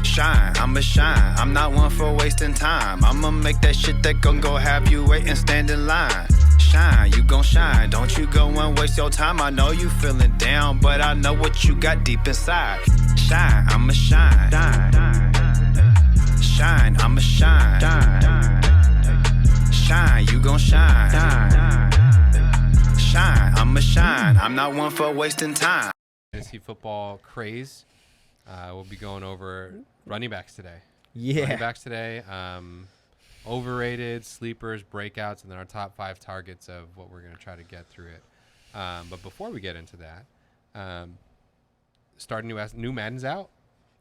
Shine, I'ma shine. I'm not one for wasting time. I'ma make that shit that gon' go have you wait and stand in line. Shine, you gon' shine. Don't you go and waste your time. I know you feeling down, but I know what you got deep inside. Shine, I'ma shine. Shine, I'ma shine. Shine, you gon' shine. Shine, I'ma shine. I'm not one for wasting time. Fantasy football craze. We'll be going over running backs today. Yeah. Running backs today. Overrated, sleepers, breakouts, and then our top 5 targets of what we're going to try to get through it. But before we get into that, starting new Madden's out.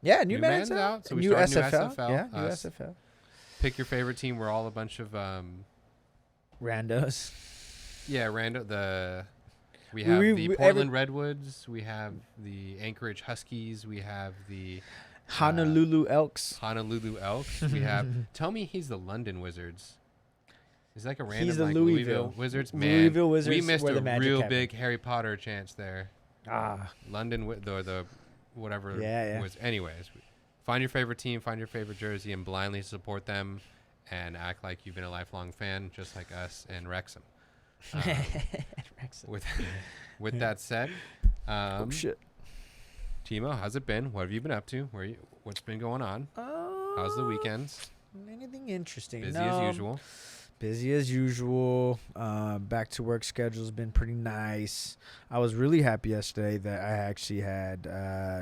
Yeah, new Madden's out. So we new start SFL. new SFL. Yeah, new SFL. Pick your favorite team. We're all a bunch of randos. Yeah, we have the Portland Redwoods. We have the Anchorage Huskies. We have the Honolulu Elks. We have. Tell me he's the London Wizards. He's like a random He's the like Louisville Wizards. Man, Louisville Wizards. we missed where a the magic real happened. big Harry Potter chance there. London the whatever. Yeah. Anyways, find your favorite team, find your favorite jersey, and blindly support them, and act like you've been a lifelong fan, just like us and Wrexham. With that said, shit. Timo, how's it been? What have you been up to? What's been going on? How's the weekends? Anything interesting? Busy as usual. Busy as usual. Back to work schedule's been pretty nice. I was really happy yesterday that I actually had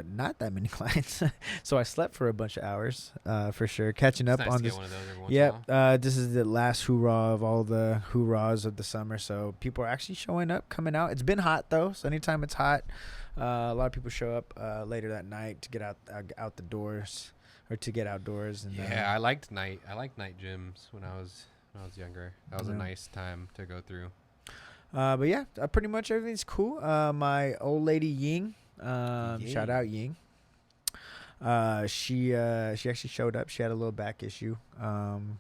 not that many clients, so I slept for a bunch of hours for sure. Catching up nice on to this. get one of those every once in a while. This is the last hoorah of all the hoorahs of the summer. So people are actually showing up, coming out. It's been hot though, so anytime it's hot, a lot of people show up later that night to get out the doors or to get outdoors. And I liked night gyms when I was younger. That was a nice time to go through. But yeah, pretty much everything's cool. My old lady Ying, shout out Ying. She actually showed up. She had a little back issue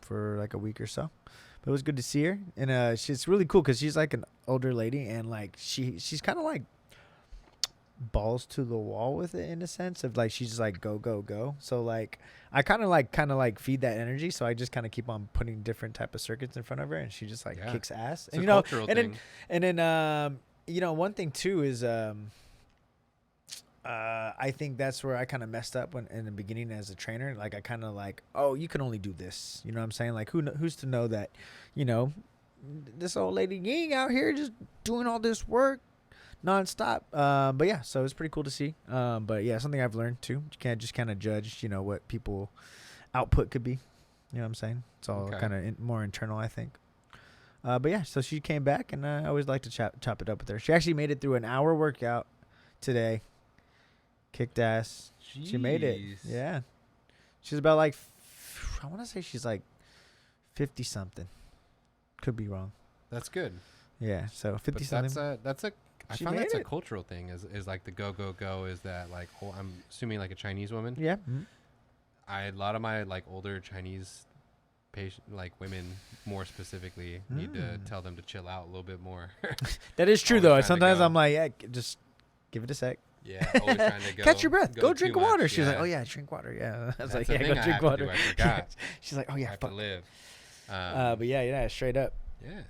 for like a week or so, but it was good to see her. And it's really cool because she's like an older lady, and like she's kind of like balls to the wall with it in a sense of like she's just like go. So like I kind of like feed that energy, so I just kind of keep on putting different type of circuits in front of her, and she just like kicks ass. It's and a cultural thing. then one thing too is I think that's where I kind of messed up when in the beginning as a trainer. Like I kind of like, oh, you can only do this. You know what I'm saying? Like who's to know that, this old lady Ying out here just doing all this work nonstop. But yeah, so it's pretty cool to see. But yeah, something I've learned too. You can't just kind of judge, what people output could be. You know what I'm saying? It's all kind of more internal, I think. But yeah, so she came back, and I always like to chop it up with her. She actually made it through an hour workout today. Kicked ass. Jeez. She made it. Yeah. She's about like, I want to say she's like 50 something. Could be wrong. That's good. Yeah. So 50 something. I found that's a cultural thing is like the go is that like I'm assuming like a Chinese woman. Yeah. A lot of my like older Chinese patient like women more specifically need to tell them to chill out a little bit more. That is true though. Sometimes I'm like, yeah, just give it a sec. Yeah, always trying to go. Catch your breath. Go drink water. She's like, yeah. oh yeah, drink water. Yeah. I was That's like, yeah, go drink water. I forgot. She's like, oh yeah, I have to live. but yeah, straight up. Yeah.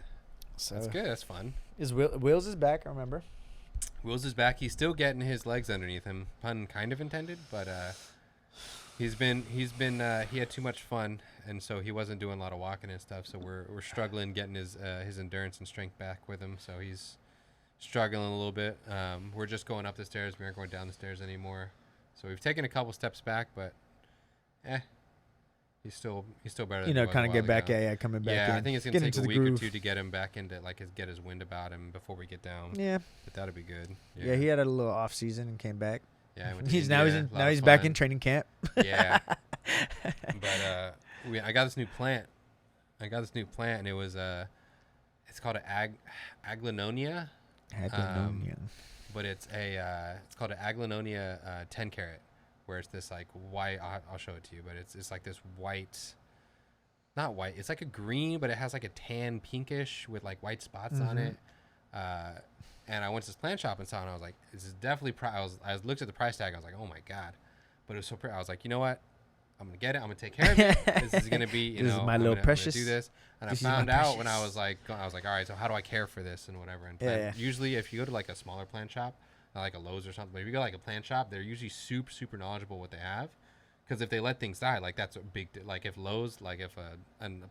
So that's good. That's fun. Wills is back, I remember. Wills is back. He's still getting his legs underneath him. Pun kind of intended, but he had too much fun, and so he wasn't doing a lot of walking and stuff. So we're struggling getting his endurance and strength back with him. So he's struggling a little bit. We're just going up the stairs. We aren't going down the stairs anymore. So we've taken a couple steps back, but he's still better than kind of get back coming back in. Yeah, I think it's going to take a week groove. or two to get him back into get his wind about him before we get down. Yeah. But that'll be good. Yeah, he had a little off season and came back. Yeah, he's back in training camp. Yeah. But I got this new plant. And it was it's called an Aglaonia. But it's called an Aglaonia 10 carat, where it's this like white. I'll show it to you, but it's like this white, not white. It's like a green, but it has like a tan pinkish with like white spots on it. And I went to this plant shop and saw it, and I was like, this is definitely I looked at the price tag. I was like, oh my God. But it was so pretty. I was like, you know what? I'm going to get it. I'm going to take care of it. This is going to be, This is my little precious. I'm gonna do this. And This is I my found out precious. when I was like, all right, so how do I care for this and whatever? And Yeah. usually if you go to like a smaller plant shop, not like a Lowe's or something, but if you go like a plant shop, they're usually super, super knowledgeable what they have. Because if they let things die, like that's a big, like if Lowe's, like if a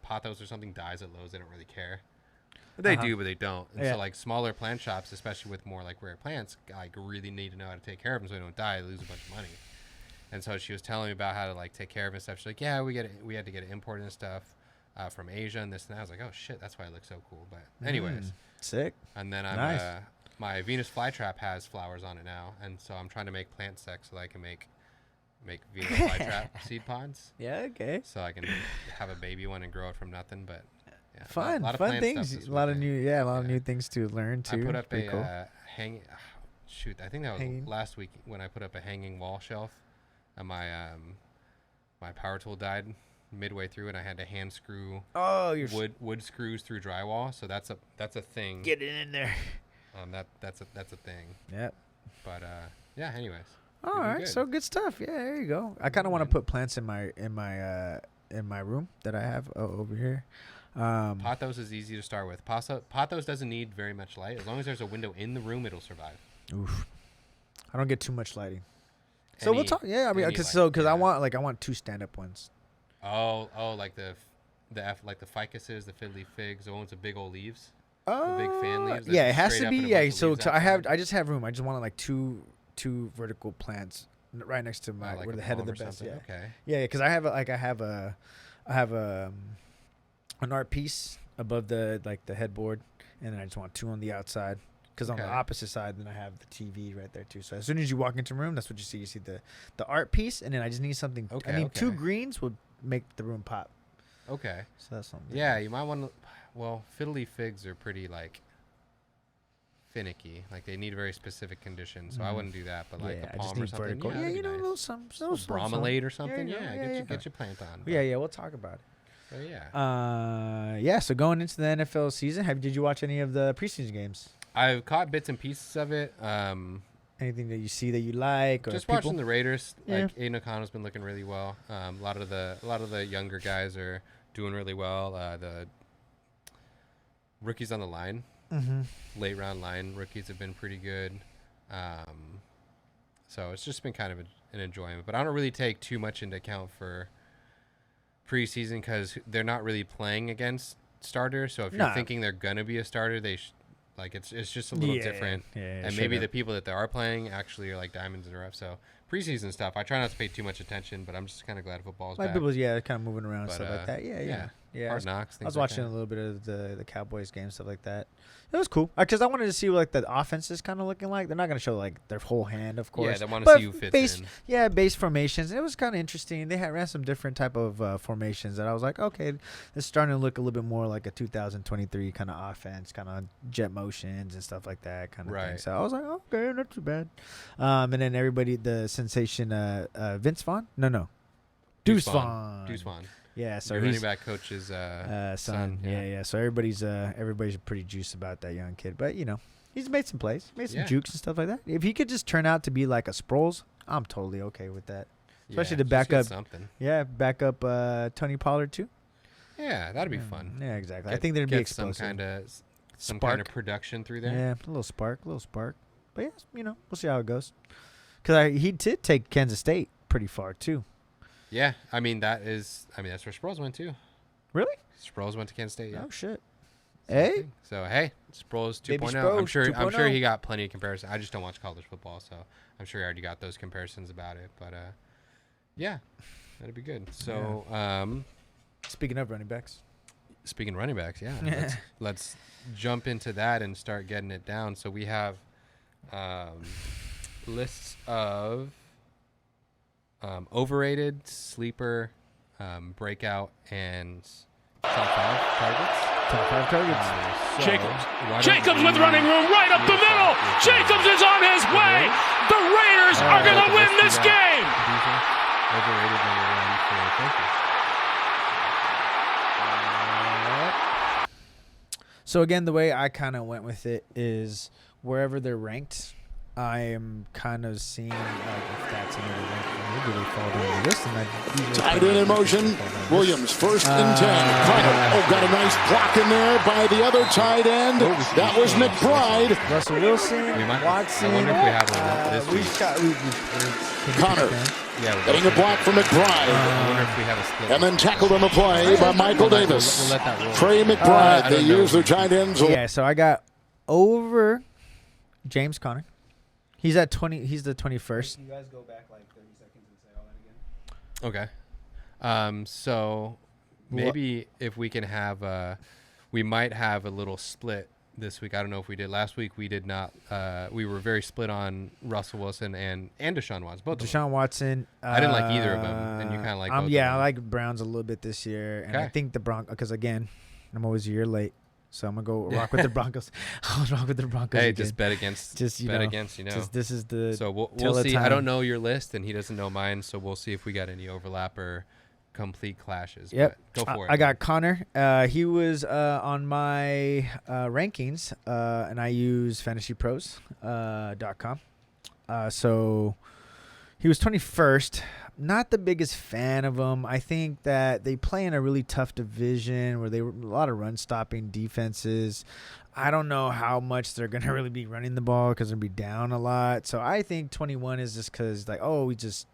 pothos or something dies at Lowe's, they don't really care. But they do, but they don't. And so like smaller plant shops, especially with more like rare plants, like really need to know how to take care of them so they don't die, they lose a bunch of money. And so she was telling me about how to like take care of it and stuff. She's like, yeah, we had to get it imported and stuff from Asia and this and that. I was like, oh shit, that's why it looks so cool. But anyways, sick. and then I'm Nice. my Venus flytrap has flowers on it now, and so I'm trying to make plant sex so that I can make Venus flytrap seed pods. Yeah, okay. So I can have a baby one and grow it from nothing. But yeah, Fun, a lot of fun plant things. stuff this A lot of weekend. new, a lot of new things to learn too. I put up Pretty a cool. hanging. Shoot, I think that was Hanging. last week when I put up a hanging wall shelf, and my power tool died midway through, and I had to hand screw Oh, you're wood screws through drywall. So that's a thing. get it in there. That's a thing. Yep. But yeah. Anyways. All Pretty right, good. so good stuff. Yeah, there you go. I kind of want to man. put plants in my room that I have over here. Pothos is easy to start with. Pothos doesn't need very much light. As long as there's a window in the room, it'll survive. Oof. I don't get too much lighting. So we'll Any- talk. Yeah, I mean, any because light, I yeah. want 2 stand-up ones. Oh, like the ficuses, the fiddly figs, the ones with big old leaves. Oh, big fan leaves that yeah, it just has straight to up be. and a Yeah, bunch of so leaves I just have room. I just want like two vertical plants right next to my like where a the head of the palm or bed. something. Yeah, Okay. yeah, because I have an art piece above the headboard, and then I just want 2 on the outside. Because on the Okay. opposite side, then I have the TV right there too. So as soon as you walk into the room, that's what you see. You see the art piece, and then I just need something. Okay, I need 2 okay. greens would make the room pop. Okay. So that's something. Yeah, you might want to. Well, fiddly figs are pretty like finicky. Like they need very specific conditions, so I wouldn't do that. But like yeah, a I just palm or need something. vertical. Yeah, Yeah, that'd you be know, nice. little some Bromelade or something. you go. Yeah, get your plant on. Yeah, we'll talk about it. But yeah. Yeah. So going into the NFL season, did you watch any of the preseason games? I've caught bits and pieces of it. Anything that you see that you like, or Just people? watching the Raiders. Yeah. Like Aiden O'Connell's been looking really well. A lot of the younger guys are doing really well. The rookies on the line, late round line rookies have been pretty good. So it's just been kind of an enjoyment. But I don't really take too much into account for preseason because they're not really playing against starters. So if you're No. thinking they're gonna be a starter, like it's just a little different. And maybe the people that they are playing actually are like diamonds in the rough. So preseason stuff, I try not to pay too much attention, but I'm just kind of glad football's like back. people, kind of moving around and But, stuff like that. Yeah. Hard Knocks. I was things like watching that. a little bit of the Cowboys game, stuff like that. It was cool because I wanted to see what like the offense is kind of looking like. They're not going to show like their whole hand, of course. Yeah, they want to but see who fits base, in. Yeah, base formations. It was kind of interesting. They ran some different type of formations that I was like, okay, it's starting to look a little bit more like a 2023 kind of offense, kind of jet motions and stuff like that kind of thing. Right. So I was like, okay, not too bad. And then everybody, the sensation, Vince Vaughn? No. Deuce Vaughn. Deuce Vaughn. Yeah, so Your he's running back coach's son. son. Yeah. So everybody's pretty juiced about that young kid. But he's made some plays, made some Yeah. jukes and stuff like that. If he could just turn out to be like a Sproles, I'm totally okay with that. Especially to just back get up- something. Yeah, back up Tony Pollard too. Yeah, that'd be fun. Yeah, exactly. I Get- think there'd be get explosive. some kind of Spark. production through there. Yeah, a little spark. But yeah, we'll see how it goes. Because he did take Kansas State pretty far too. Yeah, I mean that's where Sproles went too. Really? Sproles went to Kansas State. Yeah. Oh shit. Same Hey. thing. So hey, Sproles 2.0. Baby I'm Sproles sure 2.0. he got plenty of comparisons. I just don't watch college football, so I'm sure he already got those comparisons about it. But yeah, that'd be good. So Speaking of running backs. speaking of running backs, yeah, let's jump into that and start getting it down. So we have lists of overrated, sleeper, breakout, and top 5 targets. Top 5 targets. Jacobs with running room right up the middle. Jacobs is on his way. The Raiders are going to win this game. Overrated number 1 for thank you. So again, the way I kind of went with it is wherever they're ranked, I am kind of seeing like if that's another rank for me, do they fall down the list? And tight end in motion. Williams first and 10. Connor, got a nice block in there by the other tight end. That was McBride. Russell Wilson, Watson. I wonder if we have one this week. Connor getting a block from McBride. I wonder if we have a split. And then tackled on the play by Michael Davis. We'll let that roll. Trey McBride, they use their tight ends. Yeah, so I got over James Conner. He's at 20. He's the 21st. Can you guys go back like 30 seconds and say all that again? Okay. So maybe if we can have we might have a little split this week. I don't know if we did. Last week we did not. We were very split on Russell Wilson and Deshaun Watson. Both of them. Deshaun Watson. I didn't like either of them, and you kind of like both yeah, of them. I like Browns a little bit this year. And I think the Broncos, because again, I'm always a year late. So I'm going to go rock with the Broncos. I'll rock with the Broncos Hey, again. just bet against. Just bet against, you know. This is the So we'll see. I don't know your list, and he doesn't know mine. So we'll see if we got any overlap or complete clashes. Yep. But go for it. I got Connor. He was on my rankings, and I use fantasypros.com. So he was 21st. Not the biggest fan of them. I think that they play in a really tough division where they were a lot of run-stopping defenses. I don't know how much they're going to really be running the ball because they're going to be down a lot. So I think 21 is just because, like, we just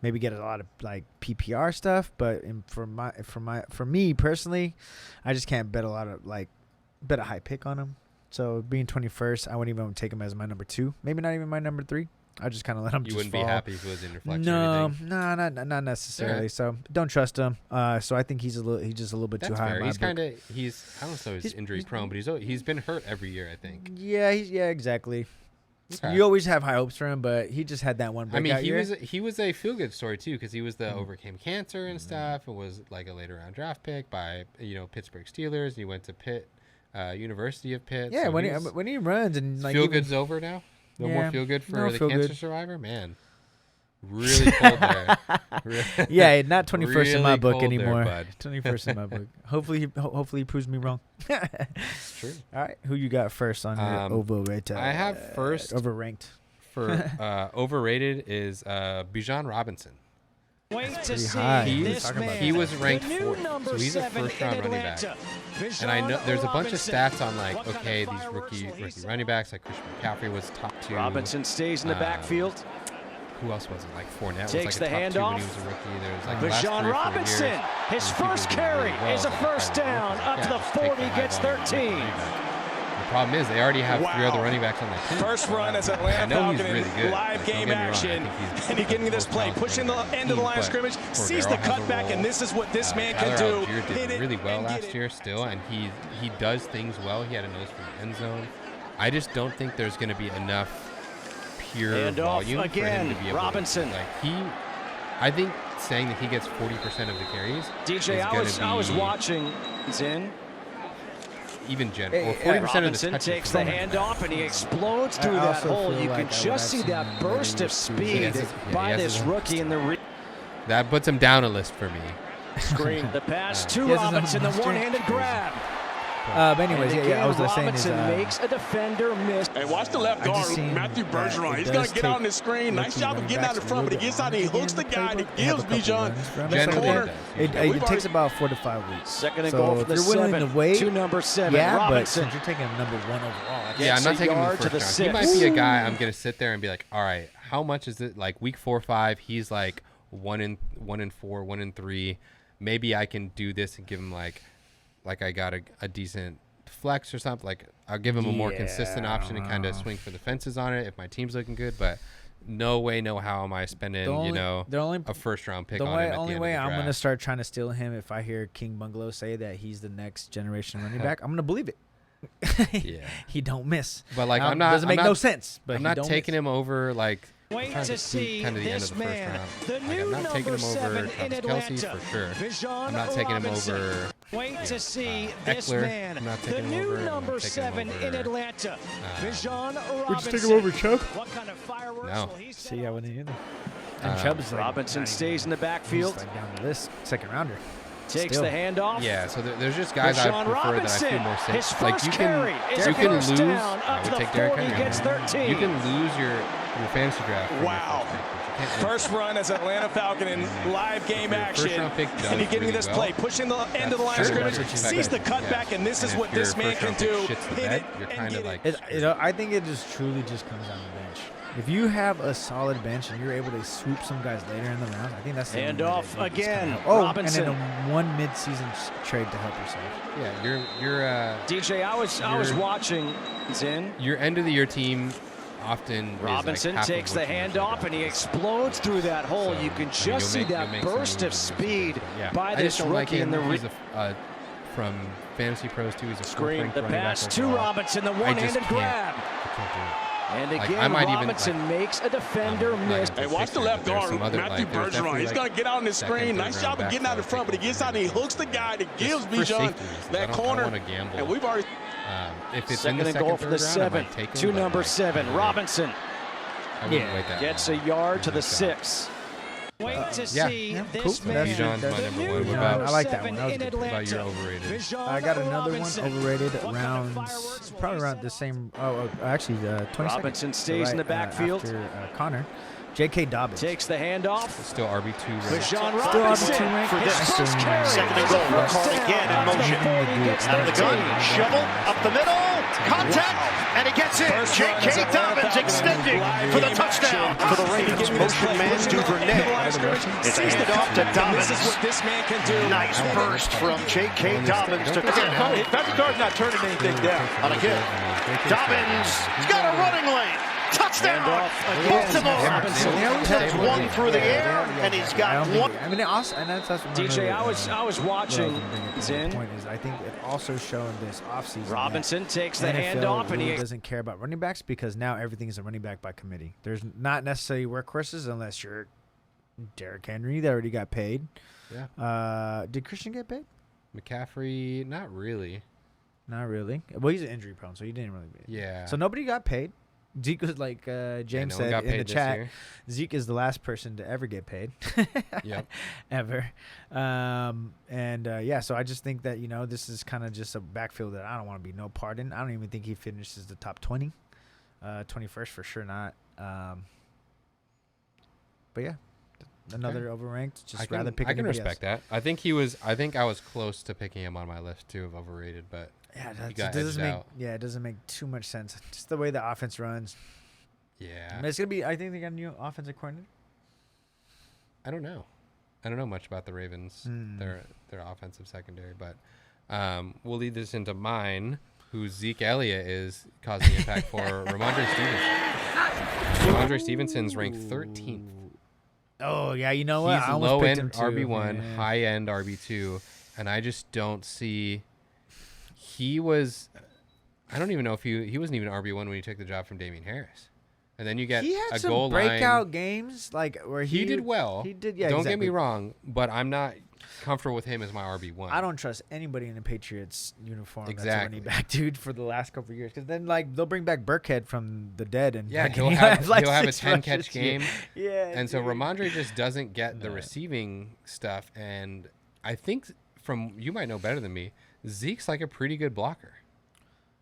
maybe get a lot of, like, PPR stuff. But for me personally, I just can't bet a lot of, like, bet a high pick on him. So being 21st, I wouldn't even take him as my number 2. Maybe not even my number 3. I just kind of let him. You wouldn't fall. be happy if it was in your flex or anything? No, not necessarily. Yeah. So don't trust him. So I think he's just a little bit That's too high. fair. He's I don't know, he's injury prone, but he's been hurt every year, I think. Yeah, exactly. Okay. You always have high hopes for him, but he just had that one breakout year. he was a feel good story too, because he was the overcame cancer and stuff, and was like a later round draft pick by Pittsburgh Steelers. He went to Pitt, University of Pitt. Yeah, so when he runs and like feel good's over now. No more feel good for the feel cancer good. survivor, man. Really cold there. Yeah, not 21st really in my book cold anymore. There, 21st in my book. Hopefully he proves me wrong. It's true. All right, who you got first on your overrated? I have first overranked. For overrated is Bijan Robinson. Wait to see this man. He was ranked 4th, so he's a first-round running back. And I know there's a bunch of stats on like, okay, these rookie running backs, like Christian McCaffrey was top 2. Robinson stays in the backfield. Who else was it? Like Fournette takes was like a top 2 handoff. when he was a rookie. There was like Bijan Robinson, years, his first carry is a first down. Up to the 40, gets 13. The problem is they already have 3 other running backs on their team. First run as Atlanta Falcon in really live game action. And he getting this play, pushing the end of the line of scrimmage, sees the cutback, and this is what this man can do. Tyler did really well last year still, and he does things well. He had a nose for the end zone. I just don't think there's going to be enough pure volume for him to be able Robinson. to, I think saying that he gets 40% of the carries DJ, I was watching Zin. Even general, 40% Robinson of the takes the handoff and he explodes through that hole. You can just see that burst of speed by this rookie in the that puts him down a list for me. Screen the pass to Robinson, the one-handed grab. But anyways, I was just saying Robinson makes a defender miss. Hey, watch the left guard, Matthew Bergeron. He's going to get out on the screen. Nice job of getting out in front, but he gets out and he hooks the guy and he gives Bijan the corner. It takes about 4 to 5 weeks. Second and goal for the 7 to number 7. Yeah, Robinson. but since you're taking him number 1 overall. Yeah, I'm not taking him first round. He might be a guy I'm going to sit there and be like, all right, how much is it? Like week 4 or 5, he's like 1 in 4, 1 in 3. Maybe I can do this and give him like I got a decent flex or something. Like I'll give him a more consistent option and kind of swing for the fences on it if my team's looking good. But no way, no how am I spending a first round pick on him at the end of the draft. I'm gonna start trying to steal him if I hear King Bungalow say that he's the next generation running back. I'm gonna believe it. Yeah, he don't miss. But like doesn't make no sense. But I'm not taking him over like. Wait to see kind of the end of the first round. I'm not taking him over Travis Kelce for sure. I'm not taking him over. Wait to see this Eckler. man. I'm not taking the him new over. number 7 in Atlanta. Bijan Robinson. Would you take him over Chubb? What kind of fireworks No. will he set See, I off? wouldn't either. And Chubb is like Robinson stays in the backfield. He's like down the list, second rounder. Takes Still. the handoff. Yeah, so there's just guys I Rashawn prefer Robinson, that I feel more his safe. Like first you carry is a can first lose. down. I Up to would the take Derrick 40, Henry. gets 13. You can lose your fantasy draft. for your Wow. first pick, but you can't lose. First run as Atlanta Falcon in live game Your action. first-round pick does And you're getting really this well. play, pushing the end of the line of Sure, scrimmage, that's what you sees the expect. cutback, and this is what this man can do. Hit it You're and kind get of it. like I think it just truly just comes down to bench. If you have a solid bench and you're able to swoop some guys later in the rounds, I think that's the Hand only way off that it's again. gonna help. Oh, Robinson. and then one mid-season trade to help yourself. yeah, you're DJ, I was watching Zin. your end of the year team often is Robinson like half of takes the what you usually handoff do. and he explodes through that hole. So, You can I mean, just you'll see make that some burst of moves in speed this, yeah. by I this just don't like rookie in him. the He's from Fantasy Pros too. He's a screen. fourth-ranked The running back pass to overall. Robinson, the I just one-handed can't- grab. I can't do it. And Like, again, I might even, Robinson like, makes a defender miss. Hey, watch the left guard, Matthew Bergeron. He's going to get out on the screen. Nice job of getting out in front, but he gets out and he hooks the guy that gives Bijan that corner. And we've already. If it's Second in the and second, goal for the third round, I might 7th take him, to but, number like, 7. Robinson I wouldn't wait that gets long. a yard to the Good job. 6. Wait to yeah. see Yeah, this cool. man. Bijan's my The number new one. What Yeah, about, I like that one. number That was 7 in good. what about your Atlanta. overrated? Bijan I got another Robinson. one overrated What kind of rounds, fireworks will probably he around set? the same. Actually, 22nd. Robinson stays in the backfield. After Connor, J.K. Dobbins. Takes the handoff. Still RB2. Right? Bijan Still Robinson RB2 rank for for his this first one. carry. Second and is a goal. first McCall down. again in Up to the motion. 40, gets Out of the gun, 13. shovel, up the middle, contact, and he gets it. J.K. Dobbins extending for the touchdown for the Ravens. Motion man Duvernay. It's a handoff to Dobbins. This is what this man can do. Nice burst from J.K. Dobbins to Patrick Carr's not turning anything down. on a hit. Dobbins got a running lane. Touchdown! Baltimore has one through the air, and he's got one. I mean, it also, and that's one DJ, of the, I was watching the Zin. point is, I think it also showing this offseason. Robinson takes the NFL handoff and really he doesn't care about running backs because now everything is a running back by committee. There's not necessarily workhorses unless you're Derrick Henry that already got paid. Yeah. Did Christian get paid? McCaffrey, not really. Not really. Well, he's injury prone, so he didn't really. Yeah. So nobody got paid. Zeke was like James no one got said in the paid this chat. year. Zeke is the last person to ever get paid. Yep. Ever. Yeah, so I just think that, this is kind of just a backfield that I don't want to be no part in. I don't even think he finishes the top 20. 21st for sure not. But yeah, another overranked. Just rather pick I can anybody respect else. that. I think I was close to picking him on my list too of overrated, but Yeah, he that got doesn't edged make out. it doesn't make too much sense. Just the way the offense runs. Yeah. I mean, it's gonna be. I think they got a new offensive coordinator. I don't know. I don't know much about the Ravens, their offensive secondary, but we'll lead this into mine, who Zeke Elliott is causing impact for Ramondre Stevenson. Ramondre Stevenson's ranked 13th. Oh yeah, you know what? He's I almost low picked end him too. RB1, Yeah. high end RB2, and I just don't see. He was. I don't even know if he wasn't even RB1 when he took the job from Damian Harris. And then you get He had a some goal breakout line. games, like where He did well. He did, yeah. Don't exactly. get me wrong, but I'm not comfortable with him as my RB1. I don't trust anybody in the Patriots uniform Exactly. that's a running back, dude, for the last couple of years. Because then, they'll bring back Burkhead from the dead, and Yeah, like, he'll he have, has, like, he'll have a 6 10-catch rushes. game. Yeah, And so dude. Ramondre just doesn't get the receiving stuff. And I think you might know better than me, Zeke's like a pretty good blocker.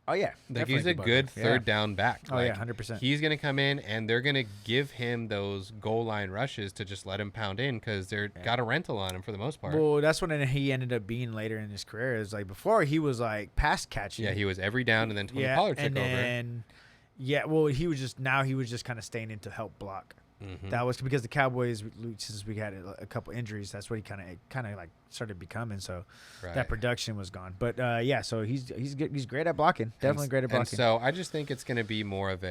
Oh yeah, Like definitely he's a good blocker. third down back. Oh, like, yeah, 100%. He's going to come in and they're going to give him those goal line rushes to just let him pound in because they're got a rental on him for the most part. Well, that's what he ended up being later in his career. Is like before he was like pass catching. Yeah, he was every down, and then Tony Pollard took and over. then, yeah, well, he was just kind of staying in to help block. Mhm. That was because the Cowboys, since we had a couple injuries, that's what he kind of like started becoming. So Right. that production was gone. But yeah, so he's good. He's great at blocking. Definitely great at blocking. And so I just think it's going to be more of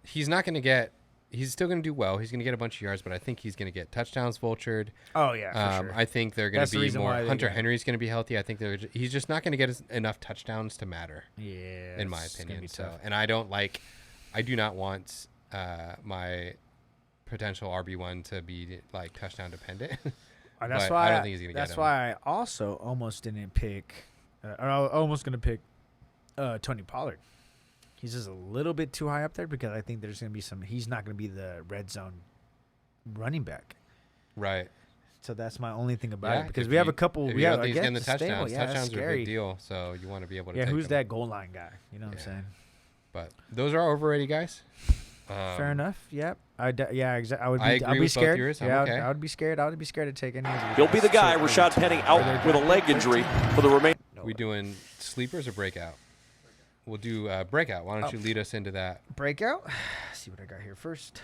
he's not going to get. He's still going to do well. He's going to get a bunch of yards, but I think he's going to get touchdowns vultured. Oh yeah, for sure. I think they're going That's to the be reason more. why they Hunter got- Henry's going to be healthy. I think he's just not going to get enough touchdowns to matter. Yeah, in my it's gonna opinion. be So, tough. and I do not want my potential RB1 to be like touchdown dependent. That's But why I don't think he's going to get That's him. why I also almost didn't pick. Or I was almost gonna pick Tony Pollard. He's just a little bit too high up there because I think there's gonna be some. He's not gonna be the red zone running back. Right. So that's my only thing about it because we have a couple. We have getting the touchdowns. Yeah, touchdowns are a big deal, so you want to be able to. Yeah, take who's them. that goal line guy? You know what I'm saying? But those are overrated guys. Fair enough. Yep. I'd be with scared. both yours. Yeah, okay. I would be scared. I would be scared to take any of these. He'll be the guy. Rashad Penny out with a leg injury for the remaining. We doing sleepers or breakout? We'll do breakout. Why don't you lead us into that? Breakout? Let's see what I got here first.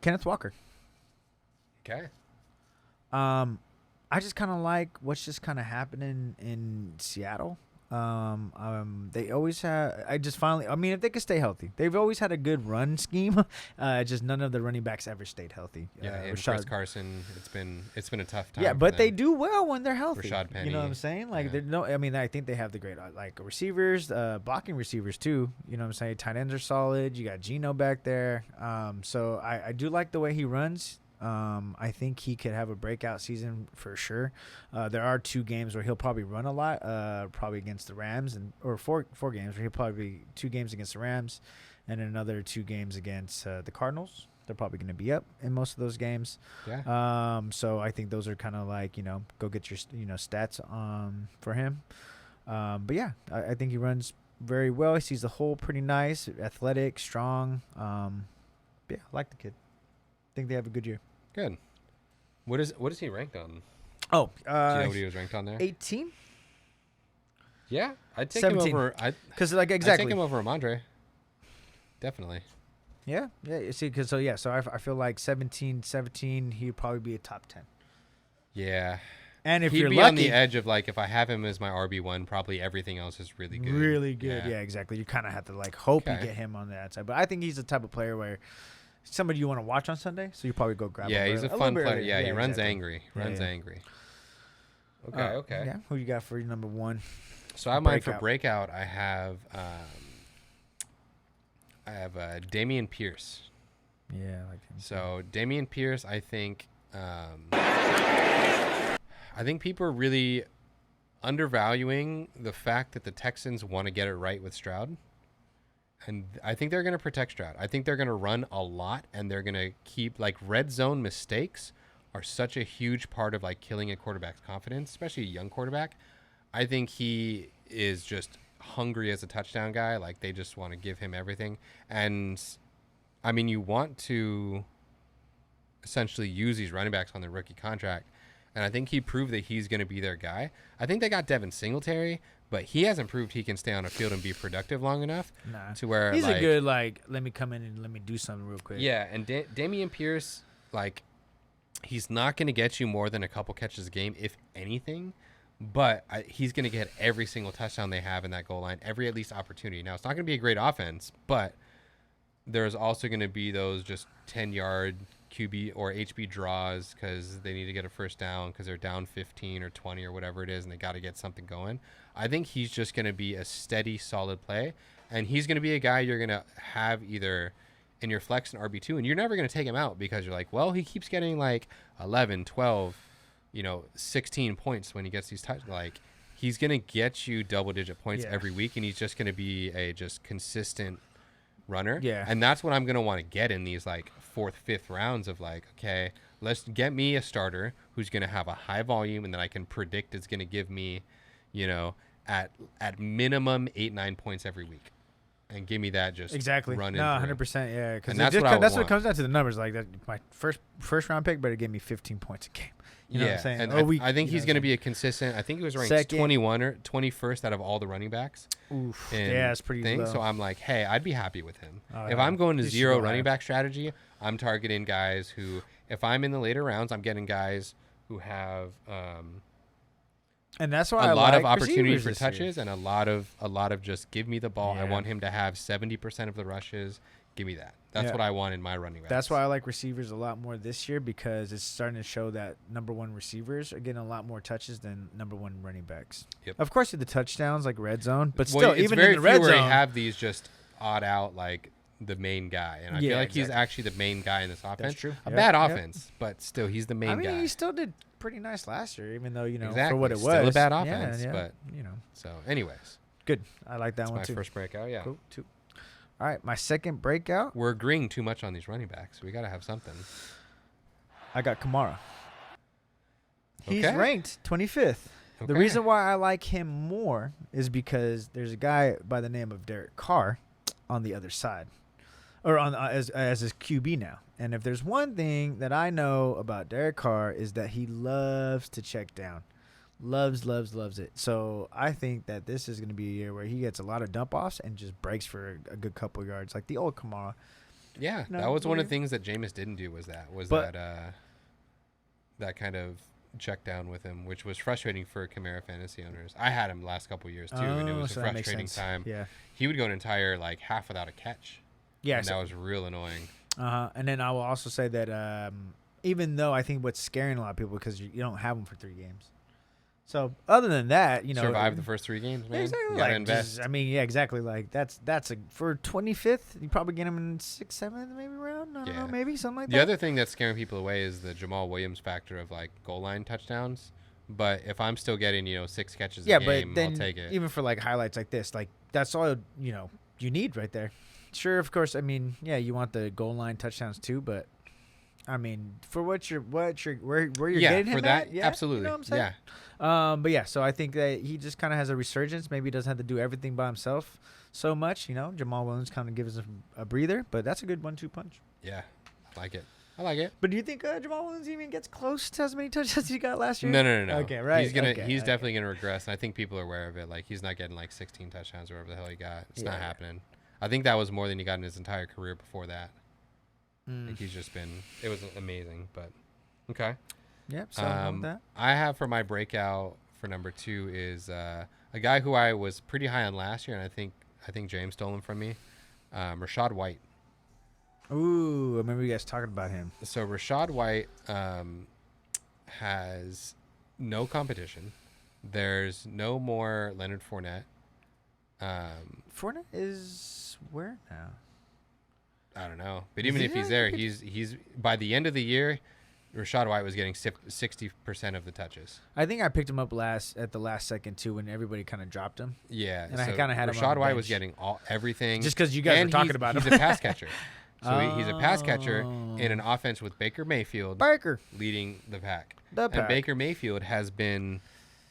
Kenneth Walker. Okay. I just kind of like what's just kind of happening in Seattle. They always have. I mean, if they could stay healthy, they've always had a good run scheme. Just none of the running backs ever stayed healthy. Yeah, and Chris Carson, it's been a tough time. Yeah, but they do well when they're healthy. Rashad Penny, you know what I'm saying? Like, I mean, I think they have the great receivers, blocking receivers too. You know what I'm saying? Tight ends are solid. You got Geno back there. So I do like the way he runs. I think he could have a breakout season for sure. There are 2 games where he'll probably run a lot, probably against the Rams, or four games where he'll probably be 2 games against the Rams, and another 2 games against the Cardinals. They're probably going to be up in most of those games. Yeah. So I think those are kind of like, go get your stats for him. But yeah, I think he runs very well. He sees the hole pretty nice, athletic, strong. Yeah, I like the kid. I think they have a good year. Good. What is he ranked on? Oh, do you know what he was ranked on there? 18. Yeah, I'd take 17. him over. Because I'd take him over Ramondre. Definitely. Yeah. You see, so I feel like 17, he'd probably be a top 10. Yeah. And if he'd you're be lucky, on the edge of like if I have him as my RB1, probably everything else is really good. Really good. Yeah, exactly. You kind of have to hope you get him on that side. But I think he's the type of player where somebody you want to watch on Sunday, so you probably go grab him. Yeah, he's a fun player. Yeah, he runs exactly. angry. Angry. Okay. Yeah. Who you got for your number 1? So I'm mine for breakout. I have Dameon Pierce. Yeah, I like him. So Dameon Pierce, I think people are really undervaluing the fact that the Texans want to get it right with Stroud. And I think they're going to protect Stroud. I think they're going to run a lot, and they're going to keep red zone mistakes are such a huge part of killing a quarterback's confidence, especially a young quarterback. I think he is just hungry as a touchdown guy. They just want to give him everything. And I mean, you want to essentially use these running backs on their rookie contract. And I think he proved that he's going to be their guy. I think they got Devin Singletary, but he hasn't proved he can stay on a field and be productive long enough to where he's a good let me come in and let me do something real quick. Yeah, and Dameon Pierce, he's not going to get you more than a couple catches a game, if anything. But he's going to get every single touchdown they have in that goal line, every at least opportunity. Now, it's not going to be a great offense, but there's also going to be those just 10-yard QB or HB draws because they need to get a first down because they're down 15 or 20 or whatever it is, and they got to get something going. I think he's just going to be a steady, solid play, and he's going to be a guy you're going to have either in your flex and RB2, and you're never going to take him out because you're like, well, he keeps getting 11, 12, 16 points when he gets these touchdowns. He's going to get you double-digit points every week, and he's just going to be a just consistent runner. Yeah. And that's what I'm going to want to get in these 4th, 5th rounds of okay, let's get me a starter who's going to have a high volume and that I can predict is going to give me, at minimum 8-9 points every week. And give me that just run in. No, 100%. Yeah, because that's what it comes down to the numbers. My first round pick better give me 15 points a game. You know what I'm saying? And I think he's going to be a consistent. I think he was ranked 21 or 21st out of all the running backs. Oof. Yeah, it's pretty low. So I'm like, hey, I'd be happy with him. If I'm going to zero running back strategy, I'm targeting guys who, if I'm in the later rounds, I'm getting guys who have and that's why a lot of opportunity for touches and a lot of just give me the ball. Yeah. I want him to have 70% of the rushes. Give me that. That's what I want in my running backs. That's why I like receivers a lot more this year because it's starting to show that number 1 receivers are getting a lot more touches than number 1 running backs. Yep. Of course, the touchdowns red zone, but still, it's even very in the red few where zone, you have these just odd out the main guy, and I feel like he's actually the main guy in this offense. That's true. A bad offense, but still, he's the main guy. He still did pretty nice last year, even though exactly. for what it was, still a bad offense. Yeah, but So, anyways, good. I like that that's one my too. first breakout. Yeah. Cool. 2. All right, my second breakout. We're agreeing too much on these running backs. We got to have something. I got Kamara. He's Okay. ranked 25th. The Okay. reason why I like him more is because there's a guy by the name of Derek Carr on the other side, or on as his QB now. And if there's one thing that I know about Derek Carr is that he loves to check down, loves it. So I think that this is going to be a year where he gets a lot of dump offs and just breaks for a good couple yards, like the old Kamara. Yeah, No, that was one of yeah. the things that Jameis didn't do. That kind of check down with him, which was frustrating for Kamara fantasy owners. I had him the last couple of years too, and it was so a that makes frustrating sense. time. Yeah. He would go an entire half without a catch. Yeah, and that was real annoying. And then I will also say that even though I think what's scaring a lot of people because you don't have them for 3 games. So other than that, Survive the first 3 games, man. Exactly. You gotta invest. Exactly. Like that's for 25th. You probably get him in 6th, 7th, maybe round. I don't know, maybe something like that. The other thing that's scaring people away is the Jamal Williams factor of goal line touchdowns. But if I'm still getting 6 catches a game, but then I'll take it. even for highlights like this, that's all you need right there. Sure, of course. I mean, yeah, you want the goal line touchdowns too, but I mean, for where you're getting him for that, at, yeah, absolutely, you know what I'm saying? But yeah, so I think that he just kind of has a resurgence. Maybe he doesn't have to do everything by himself so much. Jamal Williams kind of gives him a breather, but that's a good 1-2 punch. Yeah, like it. I like it. But do you think Jamal Williams even gets close to as many touchdowns as he got last year? No. Okay, right. He's definitely gonna regress, and I think people are aware of it. He's not getting 16 touchdowns or whatever the hell he got. It's not happening. I think that was more than he got in his entire career before that. He's just been. It was amazing, but okay. Yep. So that. I have for my breakout for number 2 is a guy who I was pretty high on last year, and I think James stole him from me. Rachaad White. Ooh, I remember you guys talking about him. So Rachaad White has no competition. There's no more Leonard Fournette. Fournette is where now? I don't know, but even if he's there, he's by the end of the year, Rachaad White was getting 60% of the touches. I think I picked him up at the last second too when everybody kind of dropped him. Yeah, and I kind of had him. Rachaad on the White bench. was getting everything just because you guys were talking about him. He's a pass catcher. So he's a pass catcher in an offense with Baker Mayfield leading the pack. And Baker Mayfield has been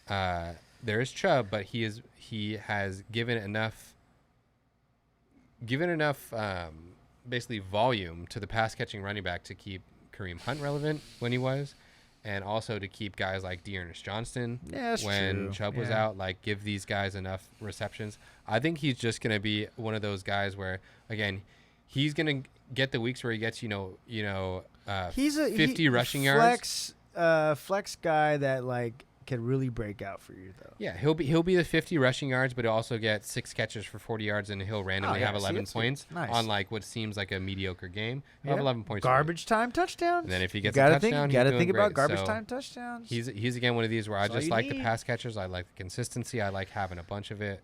there is Chubb, but he has given enough basically volume to the pass catching running back to keep Kareem Hunt relevant when he was, and also to keep guys like Dearness Johnston when Chubb was out, give these guys enough receptions. I think he's just going to be one of those guys where, again, he's going to get the weeks where he gets, 50 rushing yards. Flex guy that can really break out for you though. Yeah, he'll be the 50 rushing yards, but he'll also get 6 catches for 40 yards, and he'll randomly have 11 points on what seems like a mediocre game. He'll have 11 points. Garbage time touchdowns. And then if he gets a touchdown, you got to he's think doing about great. garbage time touchdowns. He's again one of these where I just like the need. pass catchers. I like the consistency. I like having a bunch of it,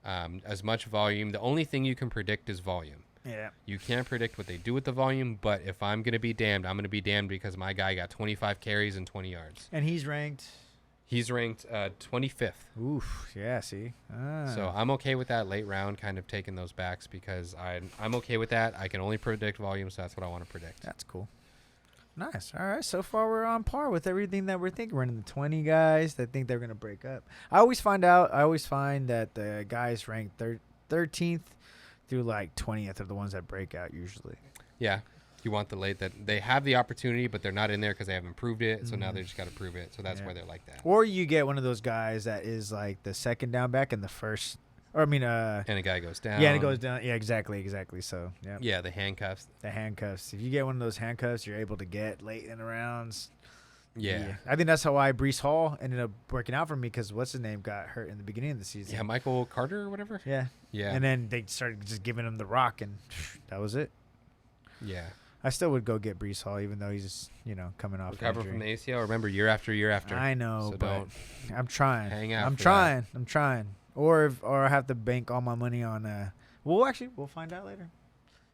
as much volume. The only thing you can predict is volume. Yeah. You can't predict what they do with the volume, but if I'm going to be damned, I'm going to be damned because my guy got 25 carries and 20 yards. And he's ranked 25th. Oof, yeah, see. So I'm okay with that late round kind of taking those backs because I'm okay with that. I can only predict volume, so that's what I want to predict. That's cool. Nice. All right, so far we're on par with everything that we're thinking. We're in the 20 guys that think they're going to break up. I always find that the guys ranked 13th through 20th are the ones that break out usually. Yeah. You want the late that they have the opportunity, but they're not in there because they haven't proved it. So now they just got to prove it. So that's why they're like that. Or you get one of those guys that is the second down back and the first, and a guy goes down. Yeah, and it goes down. Yeah, exactly. So yeah. Yeah, the handcuffs. If you get one of those handcuffs, you're able to get late in the rounds. Yeah. I think that's how Breece Hall ended up working out for me because what's his name got hurt in the beginning of the season. Yeah, Michael Carter or whatever. Yeah. Yeah. And then they started just giving him the rock, and that was it. Yeah. I still would go get Breece Hall, even though he's coming off recover from the ACL. Remember, year after year after. I know, so but I'm trying. Hang out. I'm trying. Or I have to bank all my money on. We'll find out later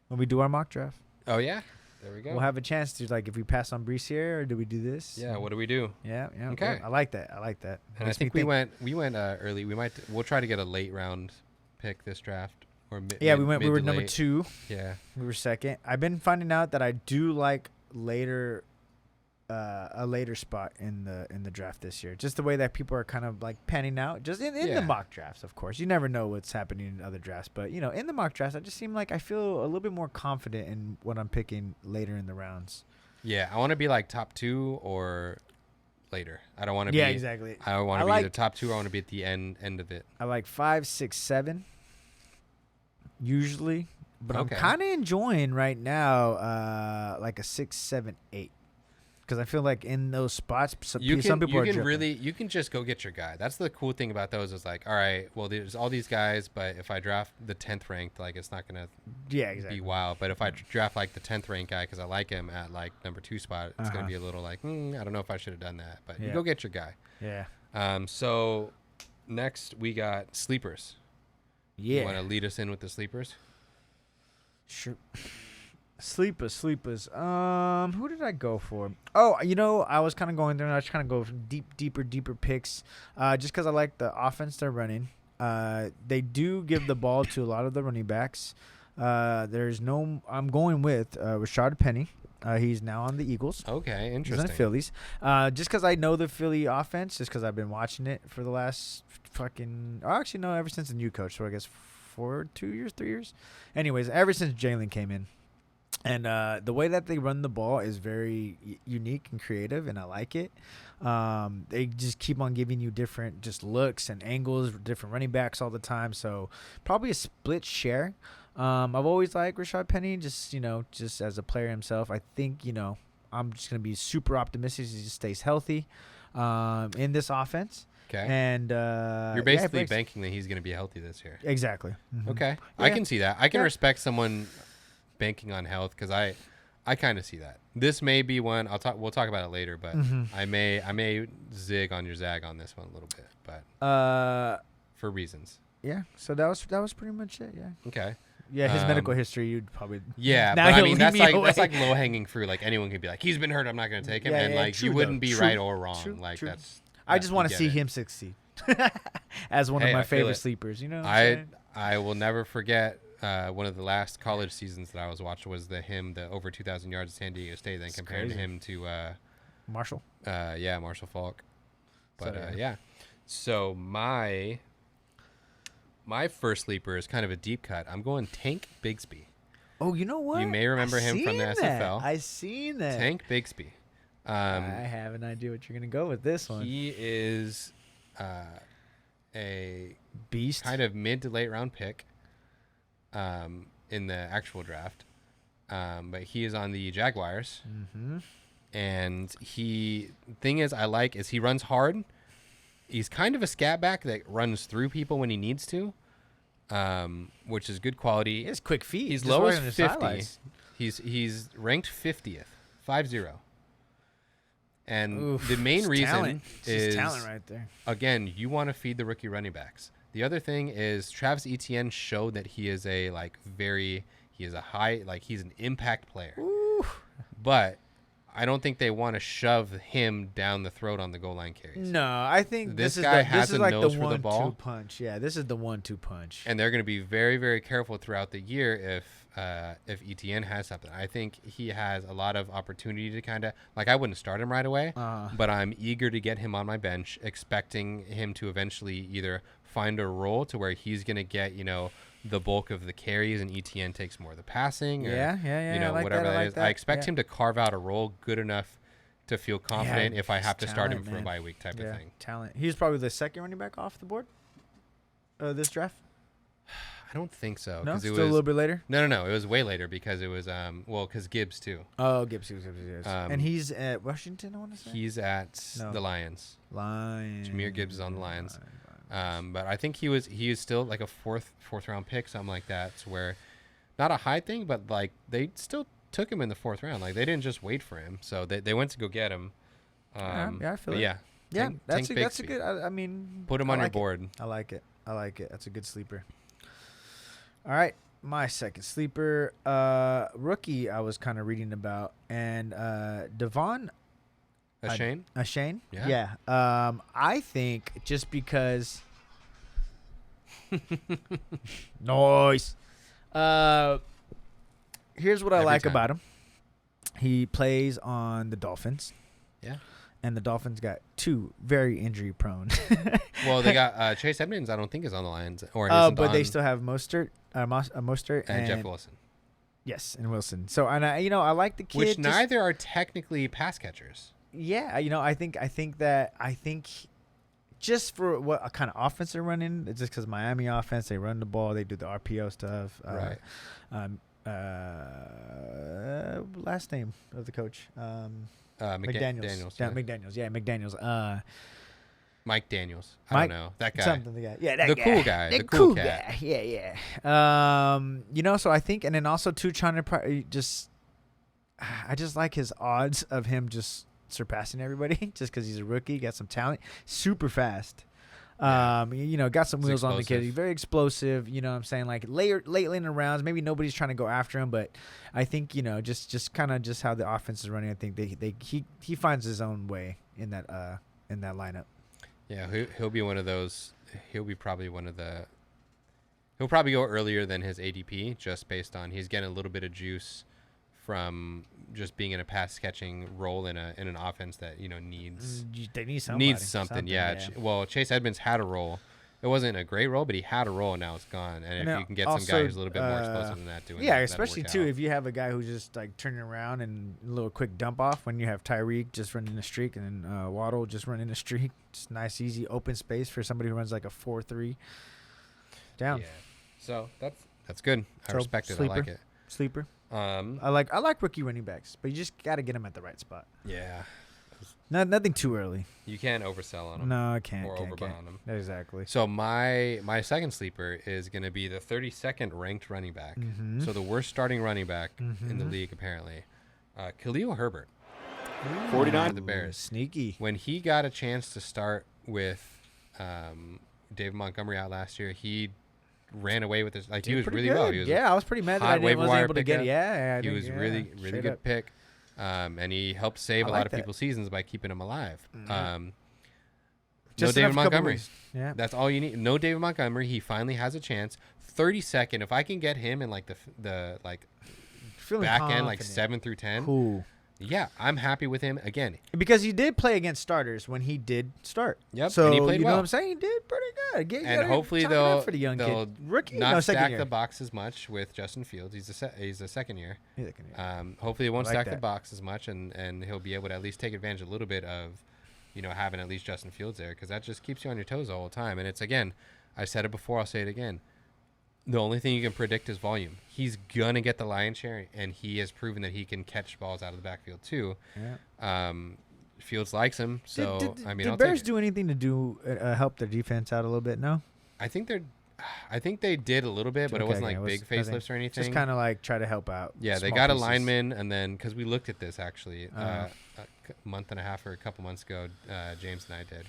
when we do our mock draft. Oh yeah, there we go. We'll have a chance to if we pass on Breece here, or do we do this? Yeah. What do we do? Yeah. Okay. I like that. And I think we went early. We'll try to get a late round pick this draft. or we were number late. 2. Yeah, we were second. I've been finding out that I do like a later spot in the draft this year. Just the way that people are kind of like panning out, just in the mock drafts. Of course, you never know what's happening in other drafts, but in the mock drafts, I just seem like I feel a little bit more confident in what I'm picking later in the rounds. Yeah, I want to be like top 2 or later. I don't want to be. Yeah, exactly. I want to be either top 2 or I want to be at the end of it. I like 5, 6, 7 usually, but I'm kind of enjoying right now like a 6, 7, 8. Because I feel like in those spots, some people are dripping. You can just go get your guy. That's the cool thing about those is like, all right, well, there's all these guys, but if I draft the 10th ranked, like it's not gonna be wild. But if I draft like the 10th ranked guy because I like him at like number 2 spot, it's gonna be a little like, I don't know if I should have done that. But you go get your guy. Yeah. So next we got sleepers. Yeah. You want to lead us in with the sleepers? Sure. Sleepers. Who did I go for? Oh, I was kind of going there and I was trying to go for deeper picks just because I like the offense they're running. They do give the ball to a lot of the running backs. I'm going with Rashad Penny. He's now on the Eagles. Okay, interesting. He's on the Phillies. Just because I know the Philly offense, just because I've been watching it for the last ever since the new coach. So I guess 2 years, 3 years. Anyways, ever since Jalen came in. And the way that they run the ball is very unique and creative, and I like it. They just keep on giving you different just looks and angles, different running backs all the time. So probably a split share. I've always liked Rashad Penny, just as a player himself. I think, I'm just going to be super optimistic he just stays healthy in this offense. Okay. And you're basically banking that he's going to be healthy this year. Exactly. Mm-hmm. Okay. Yeah. I can see that. I can respect someone banking on health because I kind of see that. This may be one we'll talk about it later, but I may zig on your zag on this one a little bit, but for reasons. Yeah. So that was pretty much it. Yeah. Okay. Yeah, his medical history, you'd probably. Yeah, but I mean that's like low hanging fruit. Like anyone could be like, he's been hurt, I'm not going to take him, and like you wouldn't be right or wrong. True. I just want to see him succeed as one of my favorite sleepers. I will never forget. One of the last college seasons that I was watching was the over 2,000 yards at San Diego State. Then compared to him to Marshall. Marshall Faulk. But so my first sleeper is kind of a deep cut. I'm going Tank Bigsby. Oh, you know what? You may remember him from the SFL. I seen that. Tank Bigsby. I have an idea what you're gonna go with this one. He is a beast, kind of mid to late round pick. In the actual draft, but he is on the Jaguars, and thing is I like is he runs hard. He's kind of a scat back that runs through people when he needs to, which is good quality. He has quick feet. He's low as 50. He's ranked 50th, 50. And the main reason is talent right there. Again, you want to feed the rookie running backs. The other thing is Travis Etienne showed that he is he's an impact player. Ooh. But I don't think they want to shove him down the throat on the goal line carries. No, I think this guy has a nose for the ball. 1-2 punch. Yeah, this is the 1-2 punch. And they're going to be very, very careful throughout the year if Etienne has something. I think he has a lot of opportunity to kind of I wouldn't start him right away, but I'm eager to get him on my bench, expecting him to eventually either find a role to where he's going to get, the bulk of the carries and Etienne takes more of the passing or, whatever that is. I expect him to carve out a role good enough to feel confident if I have to start him for a bye week type of thing. Talent. He's probably the second running back off the board this draft. I don't think so. No, still a little bit later? No. It was way later because it was, because Gibbs too. Oh, Gibbs. And he's at Washington, I want to say? He's at the Lions. Jahmyr Gibbs is on the Lions. But I think he was still like a fourth round pick, something like that. To where, not a high thing, but they still took him in the 4th round. Like they didn't just wait for him, so they went to go get him. I feel it. Yeah, that's a good. I mean, put him on your board. I like it. That's a good sleeper. All right, my second sleeper, rookie. I was kind of reading about and Devon. Achane? Yeah. I think just because. Noise. Here's what I Every like time. about him. He plays on the Dolphins. Yeah. And the Dolphins got 2 very injury prone. Well, they got Chase Edmonds. I don't think is on the Lions, or but they still have Mostert, and Jeff Wilson. Yes, and Wilson. So and I like the kid. Which neither are technically pass catchers. Yeah, I think just for what kind of offense they're running, it's just because Miami offense, they run the ball, they do the RPO stuff. Right. Last name of the coach. McDaniels. Yeah, McDaniels. Yeah, McDaniels. Mike Daniels. I don't know. That guy. Something like that. Yeah, that the guy. cool guy. The cool cat. cat. Yeah. So I think, and then also too, trying to I just like his odds of him just surpassing everybody, just because he's a rookie, got some talent, super fast. Got some wheels on the kid. He's very explosive. You know what I'm saying? Like lately in the rounds, maybe nobody's trying to go after him, but I think just kind of just how the offense is running. I think he finds his own way in that lineup. Yeah, he'll be one of those. He'll probably go earlier than his ADP, just based on he's getting a little bit of juice from just being in a pass catching role in an offense that needs something. Yeah. Well, Chase Edmonds had a role. It wasn't a great role, but he had a role, and now it's gone. And if you can get some guy who's a little bit more explosive than that, especially too if you have a guy who's just like turning around and a little quick dump off. When you have Tyreek just running a streak and then Waddle just running a streak, just nice easy open space for somebody who runs like a 4-3 down. Yeah. So that's good. I respect it. I like it. Sleeper. I like rookie running backs, but you just got to get them at the right spot. Yeah. Nothing too early. You can't oversell on them. No, I can't. Or overbuy on them. Exactly. So my second sleeper is going to be the 32nd ranked running back. Mm-hmm. So the worst starting running back in the league, apparently. Khalil Herbert. 49. The Bears. Sneaky. When he got a chance to start with David Montgomery out last year, he ran away with his. Like, he was really good. well. He was I was pretty mad that I wasn't able to get it. Yeah, he was really good up. pick. And he helped save a lot of people's seasons by keeping him alive. No David Montgomery. Yeah. That's all you need. No David Montgomery. He finally has a chance. 32nd. If I can get him in like the back end, like 7 through 10. Cool. Yeah, I'm happy with him again. Because he did play against starters when he did start. Yep. So and he played you know well. what I'm saying? He did pretty good. And hopefully they'll Rookie? not second stack year. the box as much with Justin Fields. He's a second year. Yeah. Hopefully it won't like stack the that. box as much, and he'll be able to at least take advantage a little bit of, having at least Justin Fields there, because that just keeps you on your toes all the time. And it's, again, I said it before, I'll say it again. The only thing you can predict is volume. He's going to get the lion's share, and he has proven that he can catch balls out of the backfield too. Yeah. Fields likes him, so did I'll the take Bears it. do anything to help their defense out a little bit? No. I think they did a little bit, but it wasn't like big facelifts or anything. Just kind of like try to help out. Yeah, they got a lineman, and then because we looked at this actually a month and a half or a couple months ago, James and I did.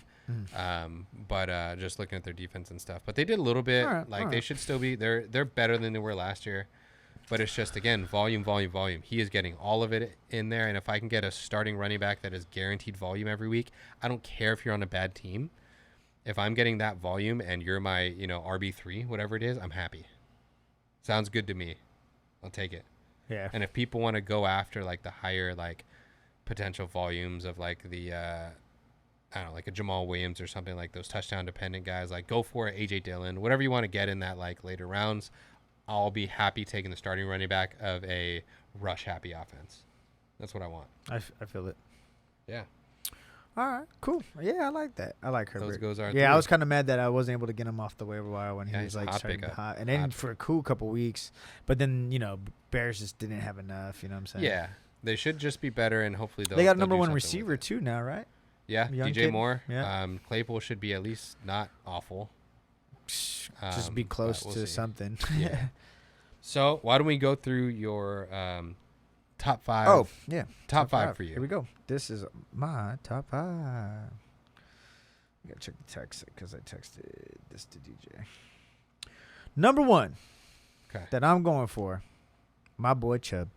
But just looking at their defense and stuff, but they did a little bit. They should still be. They're better than they were last year, but it's just, again, volume. He is getting all of it in there, and if I can get a starting running back that is guaranteed volume every week, I don't care if you're on a bad team. If I'm getting that volume and you're my RB3, whatever it is, I'm happy. Sounds good to me. I'll take it. Yeah. And if people want to go after like the higher like potential volumes of like the I don't know, like a Jamal Williams or something, like those touchdown dependent guys, like go for it. AJ Dillon, whatever you want to get in that like later rounds, I'll be happy taking the starting running back of a rush happy offense. That's what I want. I feel it. Yeah. All right, cool. Yeah, I like that. I like Herbert. Those goes our yeah, three. I was kind of mad that I wasn't able to get him off the waiver wire when he was he's a like hot starting pickup. hot, and then Hot for a cool couple weeks. But then Bears just didn't have enough. You know what I'm saying? Yeah, they should just be better, and hopefully they got a number do one something receiver with it. too now, right? Yeah, Young DJ kid. Moore. Yeah. Claypool should be at least not awful. Just be close we'll to see. something. Yeah. So why don't we go through your top five? Oh yeah, top five for you. Here we go. This is my top five. I gotta check the text because I texted this to DJ. Number one, Okay. that I'm going for, my boy Chubb.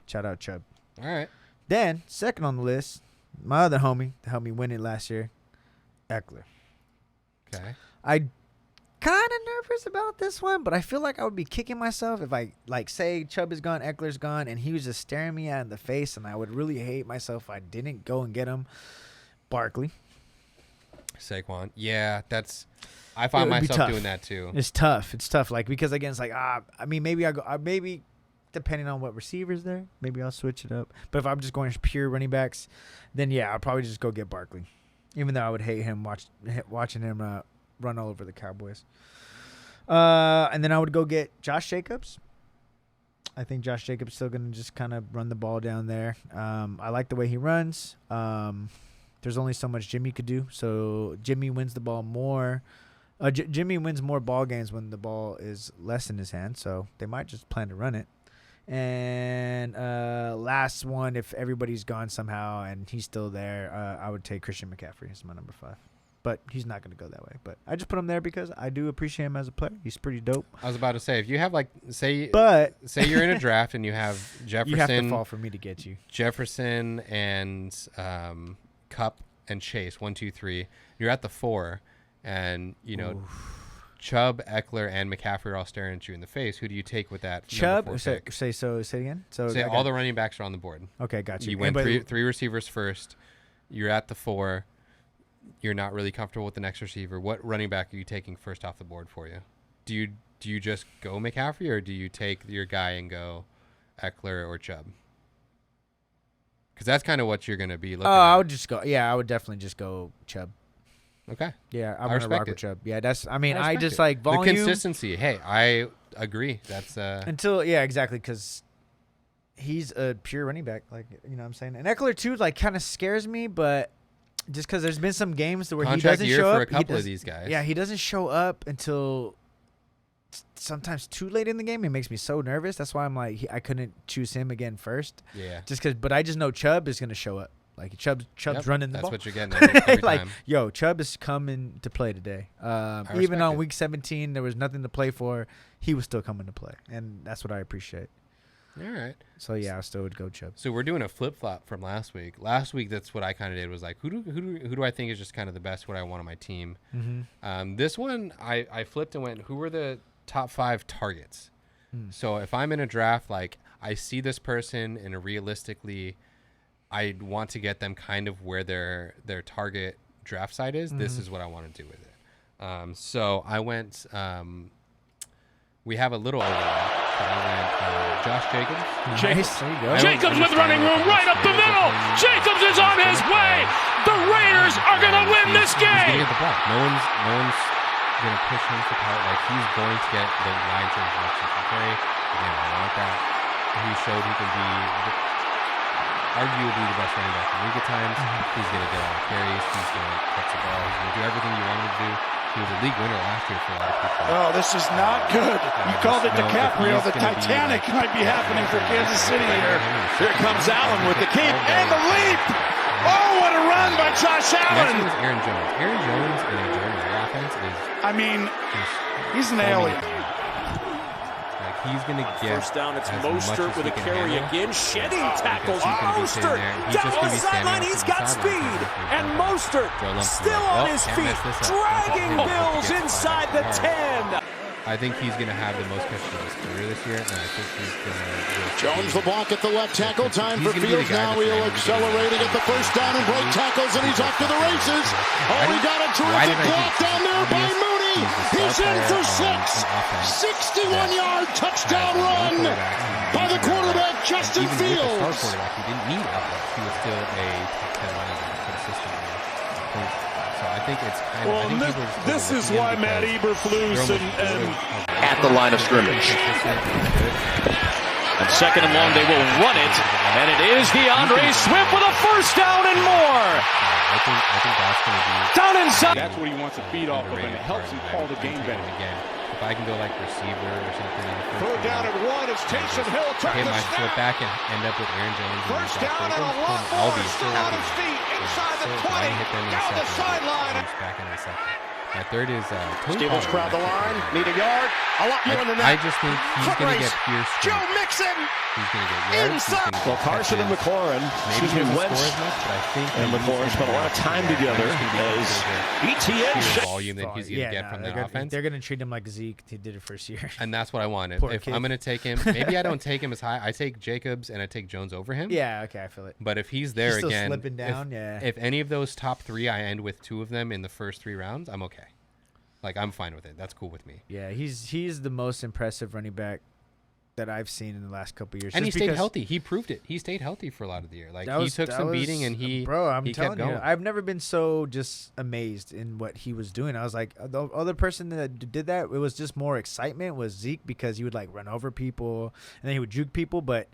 Shout out Chubb. All right. Then second on the list, my other homie that helped me win it last year, Eckler. Okay. I kind of nervous about this one, but I feel like I would be kicking myself if I, like, say Chubb is gone, Eckler's gone, and he was just staring me in the face, and I would really hate myself if I didn't go and get him. Barkley. Saquon. Yeah, I find myself doing that too. It's tough. It's tough. Like, because again, it's like, I mean, maybe maybe depending on what receivers there, maybe I'll switch it up. But if I'm just going pure running backs, then yeah, I'll probably just go get Barkley. Even though I would hate him watching him run all over the Cowboys. And then I would go get Josh Jacobs. I think Josh Jacobs still going to just kind of run the ball down there. I like the way he runs. There's only so much Jimmy could do. So Jimmy wins the ball more. Jimmy wins more ball games when the ball is less in his hand. So they might just plan to run it. And last one, if everybody's gone somehow and he's still there, I would take Christian McCaffrey as my number 5. But he's not going to go that way. But I just put him there because I do appreciate him as a player. He's pretty dope. I was about to say, if you have, like, say you're in a draft and you have Jefferson. You have to fall for me to get you. Jefferson and Kupp and Chase, 1, 2, 3. You're at the 4, and, you know, Chubb, Eckler, and McCaffrey are all staring at you in the face. Who do you take with that? Chubb. Say it again. Say all the running backs are on the board. Okay, got you. You went three receivers first. You're at the 4. You're not really comfortable with the next receiver. What running back are you taking first off the board for you? Do you just go McCaffrey, or do you take your guy and go Eckler or Chubb? Because that's kind of what you're going to be looking at. I would just go. Yeah, I would definitely just go Chubb. Okay. Yeah, I'm going to rock with Chubb. Yeah, that's. I mean, I just like volume. The consistency. Hey, I agree. That's exactly, because he's a pure running back. Like, you know what I'm saying? And Eckler too, like, kind of scares me, but. Just because there's been some games where he doesn't show up. For a couple of these guys. Yeah, he doesn't show up until sometimes too late in the game. It makes me so nervous. That's why I'm like, I couldn't choose him again first. Yeah. But I just know Chubb is going to show up. Like, Chubb's running the ball. That's what you're getting every like, time. Yo, Chubb is coming to play today. Even on week 17, there was nothing to play for. He was still coming to play. And that's what I appreciate. All right. So, yeah, I still would go Chubb. So, we're doing a flip-flop from last week. Last week, that's what I kind of did, was like, who do I think is just kind of the best, what I want on my team? Mm-hmm. This one, I flipped and went, who were the top 5 targets? So, if I'm in a draft, like, I see this person, and realistically, I want to get them kind of where their target draft side is. This is what I want to do with it. So, I went... we have a little overlap. So I went Josh Jacobs. Nice. There you go. Jacobs with running room right up the middle. Jacobs is on his way. The Raiders are going to win this game. He's going to get the ball. No one's going to push him for power. Like, he's going to get the line change as much as he can carry. Again, I want that. He showed he can be arguably the best running back in the league at times. He's going to get all the carries. He's going to catch the ball. He's going to do everything you want him to do. He was a league winner last year for a lot of people. Oh, this is not good. You called it DiCaprio. The Titanic might be happening for Kansas City here. Here comes Allen with the keep and the leap. Oh, what a run by Josh Allen. Next one is Aaron Jones. Aaron Jones in a Jordan offense is... I mean, he's an alien. He's going to get first down. It's Mostert with a carry again. Shedding tackles. Mostert down the sideline. He's got speed. And Mostert still on his feet, dragging Bills inside the 10. I think he's going to have the most catches of his career this year, and I think he's going to... Jones the block at the left tackle. Time for Fields now. He'll accelerate and get the first down and break tackles, and he's off to the races. Oh, he got a terrific block down there by Mooney. He's in for 6. 61-yard touchdown run by the quarterback, Justin Fields. Even with the star quarterback, he didn't need outlets. He was still a top 10 running back consistently. So I think it's kind of... Well, this is why Matt Eberflus and at the line of scrimmage. And second and long, they will run it. And it is DeAndre Swift with a first down and more. I think that's going to be... Down inside. That's what he wants to feed off of, and it helps him call the game better. Again, if I can go like receiver or something. Third down and 1 is Taysom Hill. Hit my foot back and end up with Aaron Jones. First down and a lot more. Still on his feet. Inside the 20. Down the sideline. Back in a second. My third is Stevens crowd the line. Need a yard. A lot more than that. I just think he's going to get Pierce. Joe Mixon. He's going to get yards. Well, Carson and McLaurin, Wentz and McLaurin spent a lot of time together as ETN volume that he's going to get from the offense. They're going to treat him like Zeke. He did it first year. And that's what I want. If I'm going to take him, maybe I don't take him as high. I take Jacobs and I take Jones over him. Yeah, okay, I feel it. But if he's there still again, slipping down, if any of those top 3, I end with 2 of them in the first 3 rounds, I'm okay. Like, I'm fine with it. That's cool with me. Yeah, he's the most impressive running back that I've seen in the last couple of years. And he stayed healthy. He proved it. He stayed healthy for a lot of the year. Like, he took some beating and he kept going. I've never been so just amazed in what he was doing. I was like, the other person that did that, it was just more excitement, was Zeke, because he would, like, run over people and then he would juke people. But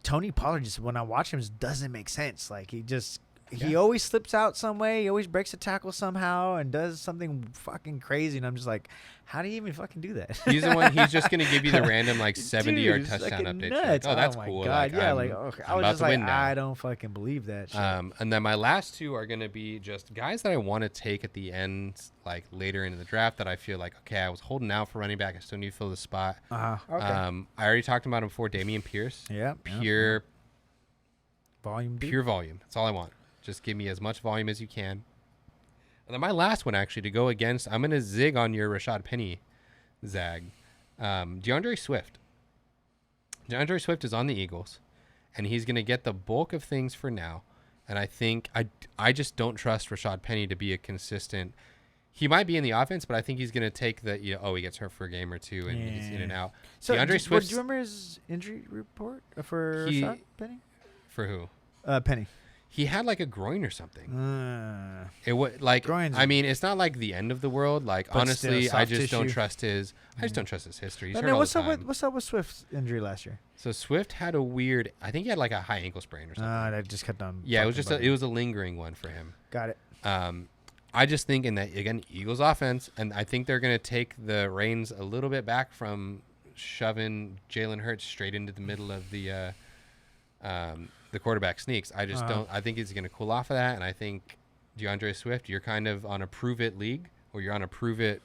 Tony Pollard, just when I watch him, just doesn't make sense. Like, he always slips out some way. He always breaks a tackle somehow and does something fucking crazy. And I'm just like, how do you even fucking do that? He's the one. He's just going to give you the random, like, 70-yard touchdown update. Nuts. Like, oh, that's my cool. God. Like, yeah, like, okay. I was just like, I don't fucking believe that shit. And then my last 2 are going to be just guys that I want to take at the end, like, later into the draft, that I feel like, okay, I was holding out for running back. I still need to fill the spot. Okay. I already talked about him before. Dameon Pierce. Yeah. Pure volume. Pure volume. That's all I want. Just give me as much volume as you can. And then my last one, actually, to go against, I'm going to zig on your Rashad Penny zag. DeAndre Swift. DeAndre Swift is on the Eagles, and he's going to get the bulk of things for now. And I think I just don't trust Rashad Penny to be a consistent. He might be in the offense, but I think he's going to take the, he gets hurt for a game or 2, and he's in and out. So DeAndre Swift. Do you remember his injury report for Rashad Penny? For who? Penny. He had like a groin or something. It was like, Groins, I mean, it's not like the end of the world. Like, honestly, I just don't trust his. I just don't trust his history. He's hurt all the time. What's up with Swift's injury last year? So Swift had a weird. I think he had like a high ankle sprain or something. That just kept on. Yeah, it was just it was a lingering one for him. Got it. I just think in that, again, Eagles offense, and I think they're gonna take the reins a little bit back from shoving Jalen Hurts straight into the middle of the quarterback sneaks. I just don't. I think he's going to cool off of that, and I think DeAndre Swift, you're kind of on a prove it league, or you're on a prove it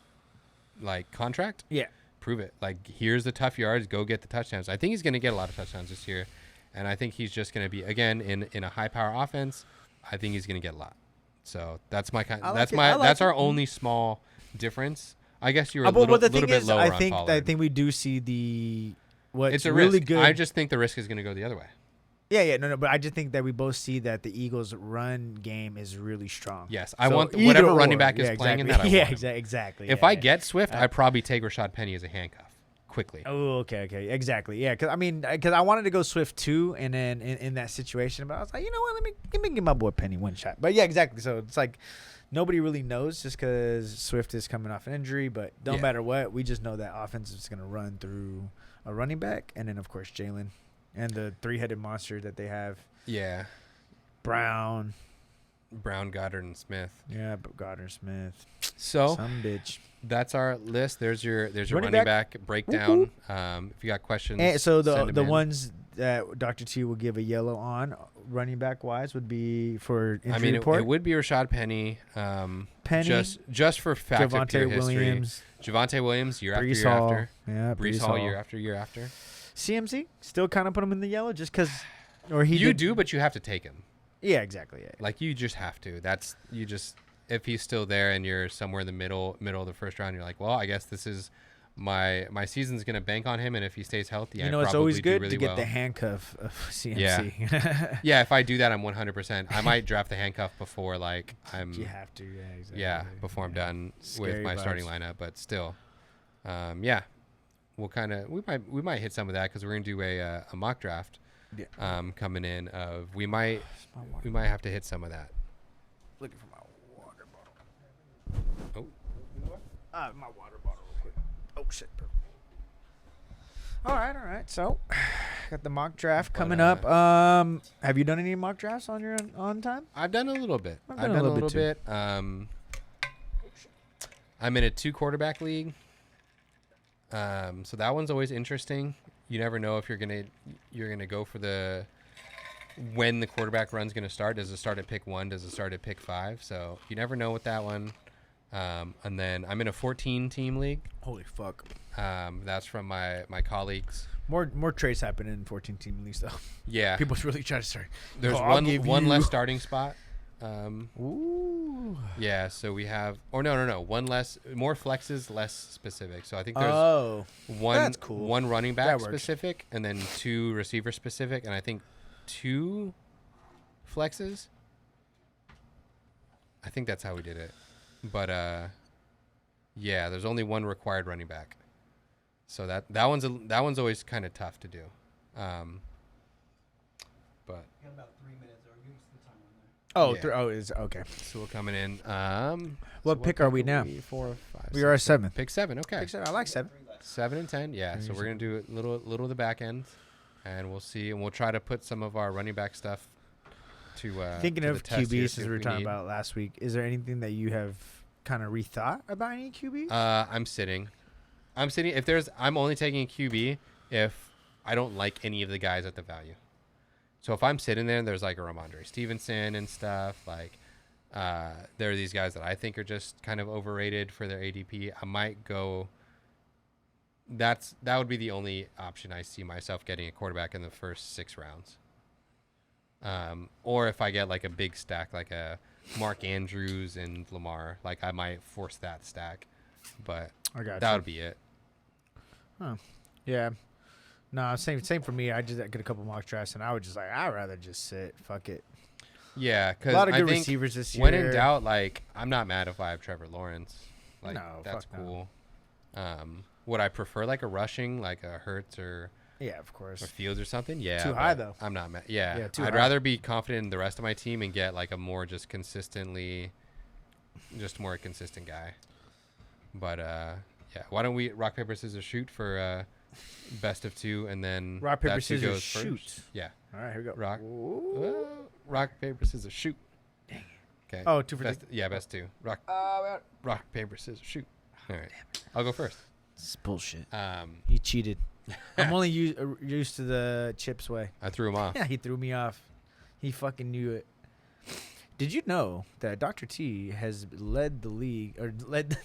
like contract. Yeah, prove it. Like, here's the tough yards, go get the touchdowns. I think he's going to get a lot of touchdowns this year, and I think he's just going to be, again, in a high power offense. I think he's going to get a lot. So that's my kind. That's our only small difference. I guess you're a little bit lower on Pollard. I think we do see it's a really risk. good. I just think the risk is going to go the other way. Yeah, no, but I just think that we both see that the Eagles' run game is really strong. Yes, I want whatever running back is playing in that. I want him. Exactly. If I get Swift, I'd probably take Rashad Penny as a handcuff quickly. Oh, okay, exactly. Yeah, because I wanted to go Swift too, and then in that situation, but I was like, you know what, let me give my boy Penny one shot. But yeah, exactly. So it's like nobody really knows just because Swift is coming off an injury, but don't matter what, we just know that offense is going to run through a running back, and then of course Jalen. And the 3-headed monster that they have. Yeah. Brown, Goddard, and Smith. Yeah, Goddard, Smith. So some bitch. That's our list. There's your running back breakdown. If you got questions, and so the ones that Dr. T will give a yellow on running back wise would be for injury report. It would be Rashad Penny. Penny, just for fact of pure history. Javonte Williams, year after year after. Yeah, Breece Hall, year after year after. CMC still kind of put him in the yellow just because, but you have to take him. Yeah, exactly. Yeah. Like, you just have to. If he's still there and you're somewhere in the middle of the first round, you're like, well, I guess this is my season's gonna bank on him, and if he stays healthy, it's always good to get the handcuff of CMC. Yeah, if I do that, I'm 100%. I might draft the handcuff before I'm. You have to, yeah, exactly. Yeah, before I'm done with my starting lineup, but still, yeah. We'll we might hit some of that because we're gonna do a mock draft coming in. We might have to hit some of that. Looking for my water bottle. Oh, my water bottle real quick. Oh shit. All right. So, got the mock draft coming up. Have you done any mock drafts on your on time? I've done a little bit. I've done a little bit. I'm in a 2-quarterback league. So that one's always interesting. You never know if you're gonna go for when the quarterback run's gonna start. Does it start at pick 1? Does it start at pick 5? So you never know with that one. And then I'm in a 14-team league. Holy fuck. That's from my colleagues. More trades happen in 14-team leagues though. Yeah. People's really trying to start. There's one less starting spot. Ooh. Yeah, so we have one less, more flexes, less specific. So I think there's that's cool. one running back specific and then 2 receiver specific, and I think 2 flexes. I think that's how we did it. But yeah, there's only 1 required running back. So that one's always kind of tough to do. But about 3 minutes. Or oh, yeah. Is okay. So we're coming in. What pick are we now? 4, 5. We are 7th. Pick 7. Okay. Pick 7. I like 7. 7 and 10. Yeah. So we're gonna do a little of the back end, and we'll see, and we'll try to put some of our running back stuff to. Thinking to of the test here, QBs, as we were talking about last week, is there anything that you have kind of rethought about any QBs? I'm sitting. I'm only taking a QB if I don't like any of the guys at the value. So if I'm sitting there and there's like a Ramondre Stevenson and stuff, like there are these guys that I think are just kind of overrated for their ADP, I might go. That would be the only option I see myself getting a quarterback in the first 6 rounds. Or if I get like a big stack, like a Mark Andrews and Lamar, like I might force that stack, but that would be it. Huh. Yeah. No, same for me. I just get a couple mock drafts, and I would just I'd rather just sit. Fuck it. Yeah, because a lot of good receivers this year. When in doubt, like I'm not mad if I have Trevor Lawrence. Like that's cool. No. Would I prefer like a rushing, like a Hurts or of course, or Fields or something? Yeah, too high though. I'm not mad. Yeah, too I'd high. rather be confident in the rest of my team and get like a more just more consistent guy. But yeah, why don't we rock paper scissors shoot for best of 2, and then rock paper that 2 scissors goes shoot. First. Yeah. All right, here we go. Rock paper scissors shoot. Dang it. Okay. Oh, 2 for best. Yeah, best 2. Rock paper scissors shoot. All right, I'll go first. This is bullshit. Um, He cheated. I'm only used to the Chips way. I threw him off. Yeah, he threw me off. He fucking knew it. Did you know that Dr. T has led the league or led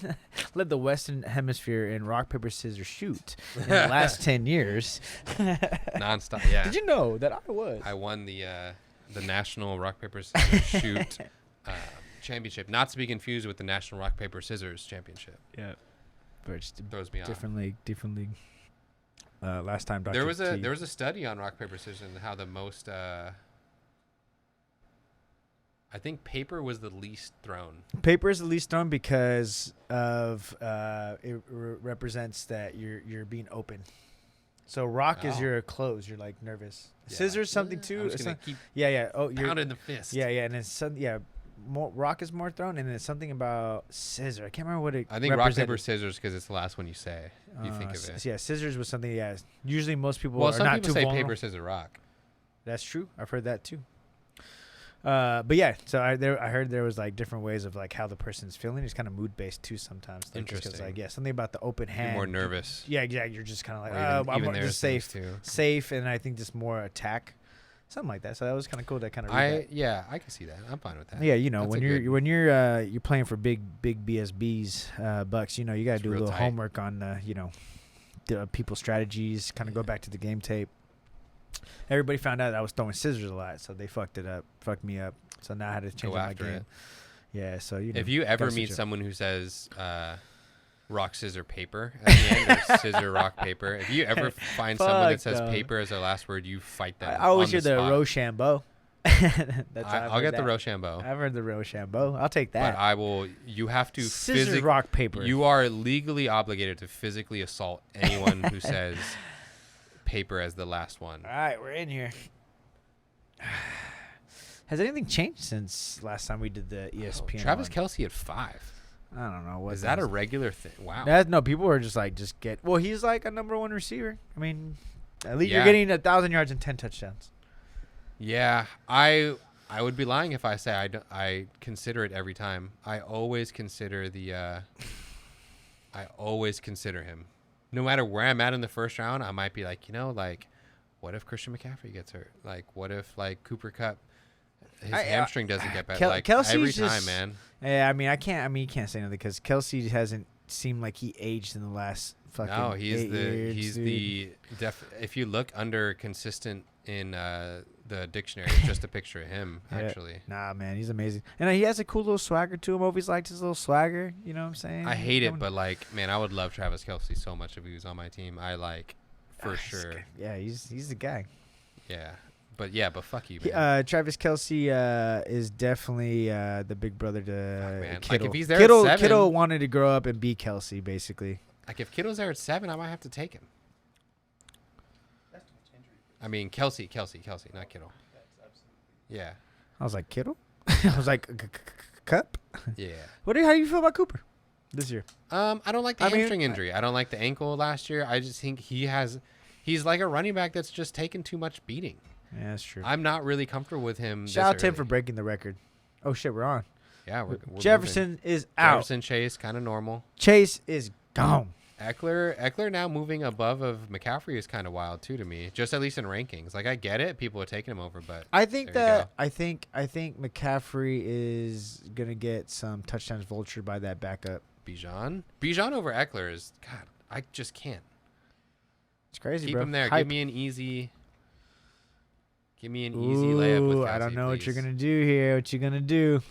the Western Hemisphere in rock paper scissors shoot in the last 10 years? Nonstop. Yeah. Did you know that I was? I won the national rock paper scissors shoot championship. Not to be confused with the national rock paper scissors championship. Yeah. Throws me off. Different league. Last time Dr. There was a study on rock paper scissors and how the most. I think paper was the least thrown. Paper is the least thrown because of it represents that you're being open. So rock is you're closed. You're like nervous. Yeah. Scissors something too. I'm just gonna keep Oh, you're pounding the fist. Yeah, and it's more rock is more thrown, and then it's something about scissor. I can't remember what it. I think rock paper scissors because it's the last one you say. You think of it. Yeah, scissors was something. Yeah, usually most people are some not people too say vulnerable. Paper scissors rock. That's true. I've heard that too. But yeah, so I heard there was like different ways of like how the person's feeling. It's kind of mood based too sometimes. Interesting. Because like something about the open hand. You're more nervous. Yeah. You're just kind of like I'm just safe, and I think just more attack, something like that. So that was kind of cool. That kind of I can see that. I'm fine with that. Yeah, when you're playing for big BSBs Bucks, you got to do a little homework on the people's strategies. Kind of go back to the game tape. Everybody found out I was throwing scissors a lot, so they fucked me up. So now I had to change my game. It. Yeah, so if you ever meet someone who says rock, scissor, paper at the end, or scissor, rock, paper, if you ever find someone that says paper as their last word, you fight them. I always hear the Rochambeau. I'll get the Rochambeau. I've heard the Rochambeau. I'll take that. But you have to scissors, rock, paper. You are legally obligated to physically assault anyone who says paper as the last one. All right, we're in here. Has anything changed since last time we did the ESPN? Travis Kelce at 5. I don't know. Is that a regular thing? Wow. No, people were just get. Well, he's like a number 1 receiver. I mean, at least you're getting 1,000 yards and 10 touchdowns. Yeah, I would be lying if I say I consider it every time. I always consider him. No matter where I'm at in the first round, I might be like, what if Christian McCaffrey gets hurt? Like, what if Cooper Kupp His hamstring doesn't get better. Kelsey's every just, time, man. Yeah, I mean, you can't say nothing because Kelsey hasn't seemed like he aged in the last fucking. No, 8 years, if you look under consistent in the dictionary, it's just a picture of him actually. Nah, man, he's amazing, and he has a cool little swagger to him. Always liked his little swagger. You know what I'm saying? I hate it, but man, I would love Travis Kelce so much if he was on my team. For sure. Yeah, he's the guy. Yeah. But fuck you, man. Travis Kelce is definitely the big brother to Kittle. If he's there at 7, Kittle wanted to grow up and be Kelce, basically. If Kittle's there at 7, I might have to take him. I mean, Kelce, not Kittle. Yeah. I was like, Kittle? I was like, Cup? Yeah. How do you feel about Cooper this year? I don't like the hamstring injury. I don't like the ankle last year. I just think he's like a running back that's just taken too much beating. Yeah, that's true. I'm not really comfortable with him. Shout out to him for breaking the record. Oh, shit, we're on. Yeah, we're Jefferson moving. is out. Jefferson, Chase, kind of normal. Chase is gone. Eckler now moving above of McCaffrey is kind of wild too to me. Just at least in rankings. I get it. People are taking him over, but I think McCaffrey is gonna get some touchdowns vultured by that backup. Bijan over Eckler is God. I just can't. It's crazy, Keep bro. him there. Hype. Give me an easy layup with Kelce, I don't know what please. you're gonna do here. What you gonna do?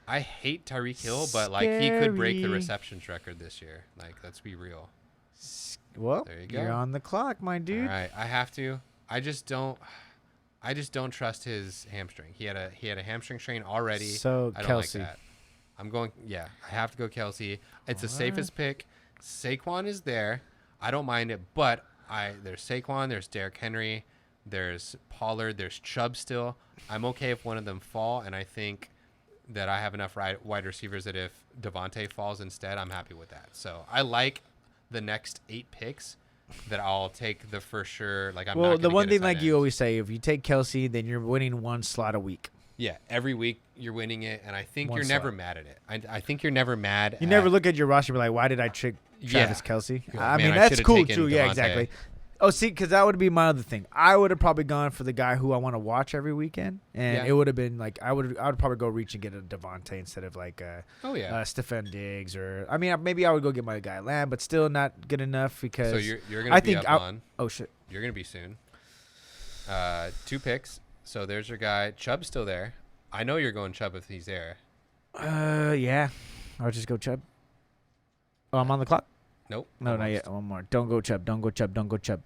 I hate Tyreek Hill, but he could break the receptions record this year. Let's be real. Well, there you go. You're on the clock, my dude. All right, I have to. I just don't trust his hamstring. He had a hamstring strain already. So I don't Kelce. like that. I'm going. Yeah, I have to go Kelce. It's the safest pick. Saquon is there. I don't mind it, but there's Saquon, there's Derrick Henry, there's Pollard, there's Chubb still. I'm okay if one of them fall, and I think that I have enough wide receivers that if Devontae falls instead, I'm happy with that. So I like the next 8 picks that I'll take the for sure. The one thing you always say, if you take Kelce, then you're winning one slot a week. Yeah, every week you're winning it, and I think you're never mad at it. I think you're never mad. You never look at your roster and be like, why did I trick Travis Kelce? I mean, that's cool too. Yeah, exactly. Oh, see, because that would be my other thing. I would have probably gone for the guy who I want to watch every weekend, and it would have been I would probably go reach and get a Devontae instead of Stephon Diggs maybe I would go get my guy Lamb, but still not good enough because. So you're gonna be up on. Oh shit! You're gonna be soon. 2 picks. So there's your guy. Chubb's still there. I know you're going Chubb if he's there. Yeah, I'll just go Chubb. Oh, I'm on the clock. Nope. No, not yet. One more. Don't go Chubb. Don't go Chubb. Don't go Chubb.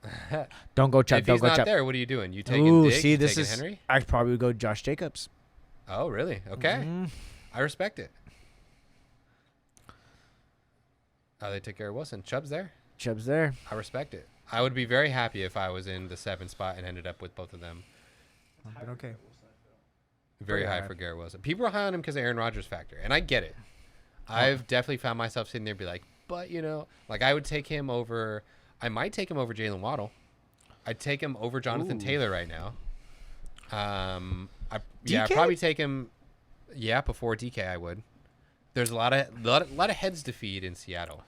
Don't go Chubb. If he's not there, what are you doing? You taking Diggs? See, this taking is Henry? I probably would go Josh Jacobs. Oh, really? Okay. I respect it. Oh, they took care of Wilson. Chubb's there. Chubb's there. I respect it. I would be very happy if I was in the 7th spot and ended up with both of them. I've been okay. Very high for Garrett Wilson. People are high on him because of Aaron Rodgers factor, and I get it. I've definitely found myself sitting there and be like, but, I would take him over. I might take him over Jalen Waddle. I'd take him over Jonathan Taylor right now. I'd probably take him. Yeah, before DK, I would. There's a lot of heads to feed in Seattle.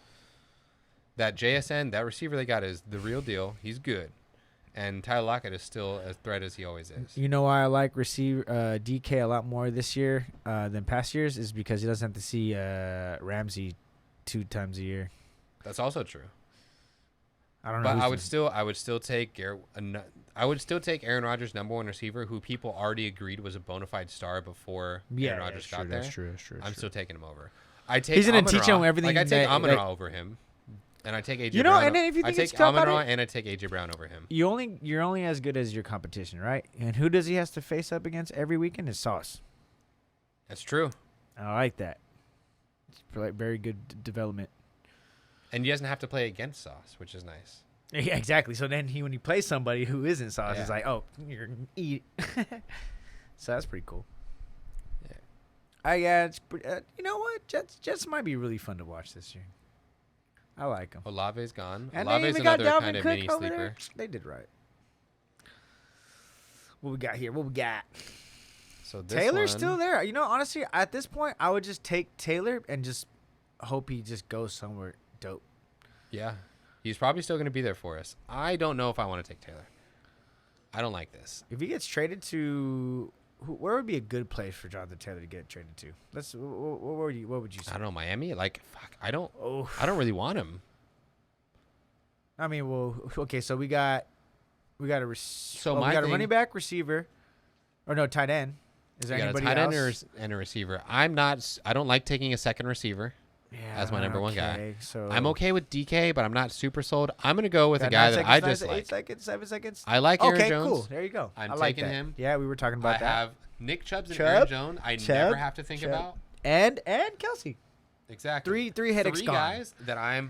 That JSN, that receiver they got is the real deal. He's good. And Tyler Lockett is still as threat as he always is. You know why I like DK a lot more this year than past years is because he doesn't have to see Ramsey 2 times a year. That's also true. I don't know. But I would still take Aaron Rodgers, number 1 receiver, who people already agreed was a bona fide star before Aaron Rodgers got there. That's true. I'm still taking him over. He's going to teach him everything. I take Amon-Ra over him. And I take AJ Brown. And then if you think I take Amon-Ra and I take AJ Brown over him. You're only as good as your competition, right? And who does he has to face up against every weekend is Sauce. That's true. I like that. It's very good development. And he doesn't have to play against Sauce, which is nice. Yeah, exactly. So then when he plays somebody who isn't Sauce, it's like, oh, you're eat. So that's pretty cool. Yeah. You know what? Jets might be really fun to watch this year. I like him. Olave's gone. And Olave's they even got another Dalvin kind of Cook mini over sleeper. there. They did right. What we got here? So this Taylor's still there. Honestly, at this point, I would just take Taylor and just hope he just goes somewhere dope. Yeah. He's probably still going to be there for us. I don't know if I want to take Taylor. I don't like this. If he gets traded to where would be a good place for Jonathan Taylor to get traded to? What would you say? I don't know, Miami. Like, fuck, I don't really want him. I mean, well, okay, so we got a running back, receiver, or no, tight end. Is there anybody else? A tight end and a receiver. I don't like taking a second receiver as my number one guy. So I'm okay with DK, but I'm not super sold. I'm gonna go with a guy that I just like. 8 seconds, 7 seconds. I like Aaron Jones. Okay, cool. There you go. I'm like taking that. him. Yeah, we were talking about that. I have Nick Chubbs and Aaron Jones. I never have to think about. And Kelsey. Exactly. Three headaches gone. Guys that I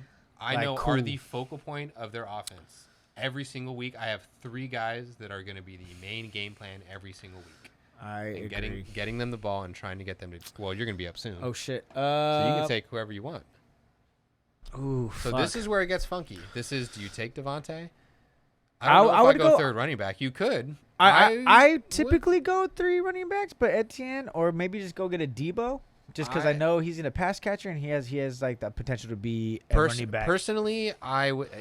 know are the focal point of their offense. Every single week, I have 3 guys that are going to be the main game plan every single week. I agree. Getting them the ball and trying to get them to. Well, you're going to be up soon. Oh shit! So you can take whoever you want. Ooh. So fuck. this is where it gets funky. This is. Do you take Devontae? I would go third running back. You could. I typically go 3 running backs, but Etienne, or maybe just go get a Debo. Just because I know he's in a pass catcher and he has like the potential to be a running back. Personally,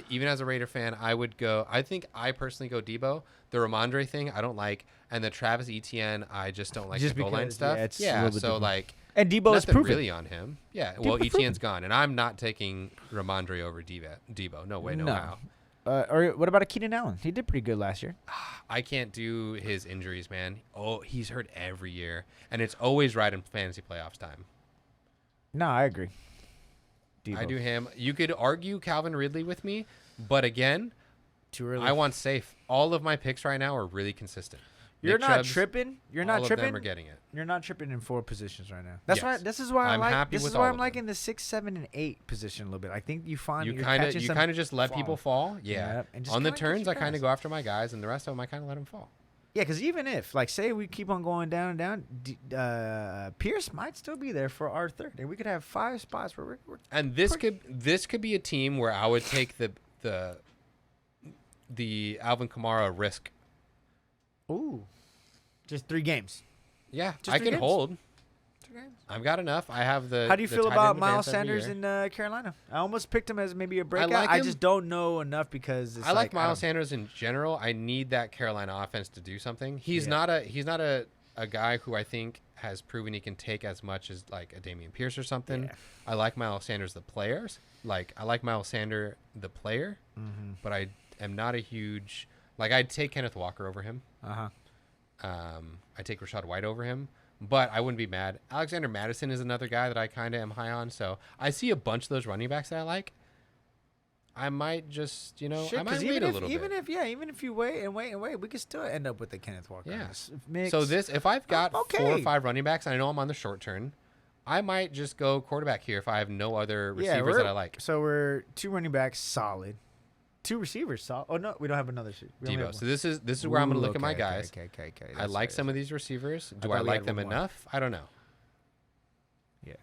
even as a Raider fan, I would go. I think I personally go Debo. The Ramondre thing I don't like, and the Travis Etienne I just don't like the goal line stuff. Yeah, so like, and Debo is proven really on him. Yeah, well Etienne's gone, and I'm not taking Ramondre over Debo. No way, no how. Or what about a Keenan Allen? He did pretty good last year. I can't do his injuries, man. Oh, he's hurt every year, and it's always right in fantasy playoffs time. No, I agree. Debo. I do him. You could argue Calvin Ridley with me, but again, too early. I want safe. All of my picks right now are really consistent. You're Nick not Chubbs, tripping. You're not all tripping. Of them are getting it. You're not tripping in 4 positions right now. That's Yes. why. This is why I'm I like. happy This with is why all I'm of liking the 6, 7, and 8 position a little bit. I think you find You you're kind catching of just let people fall. Yeah. Yep, and just On the kinda turns, get I your kind of pass. go after my guys, and the rest of them I kind of let them fall. Yeah, because even if, like, say we keep on going down and down, Pierce might still be there for our third, and we could have 5 spots where we're and this could be a team where I would take the Alvin Kamara risk. Ooh, just 3 games. Yeah, Just I 3 can games? hold. I've got enough. I have the. How do you the feel tight about end Miles advance every Sanders year. in Carolina? I almost picked him as maybe a breakout. like I him. just don't know enough because it's I like Miles Sanders in general. I need that Carolina offense to do something. He's not a guy who I think has proven he can take as much as like a Dameon Pierce or something. Yeah. I like Miles Sanders the players. Like I like Miles Sanders the player, but I am not a huge like I'd take Kenneth Walker over him. I take Rachaad White over him. But I wouldn't be mad. Alexander Mattison is another guy that I kind of am high on. So I see a bunch of those running backs that I like. I might just, I might wait a little bit. Even if you wait and wait, we could still end up with the Kenneth Walker. Yeah. Mix. So if I've got okay. 4 or 5 running backs and I know I'm on the short turn, I might just go quarterback here if I have no other receivers that I like. So we're 2 running backs solid. 2 receivers solid. Oh no, we don't have another. Debo. So this is where I'm going to look at my guys. Okay. I like some of these receivers. Do I like them enough? I don't know. Yeah.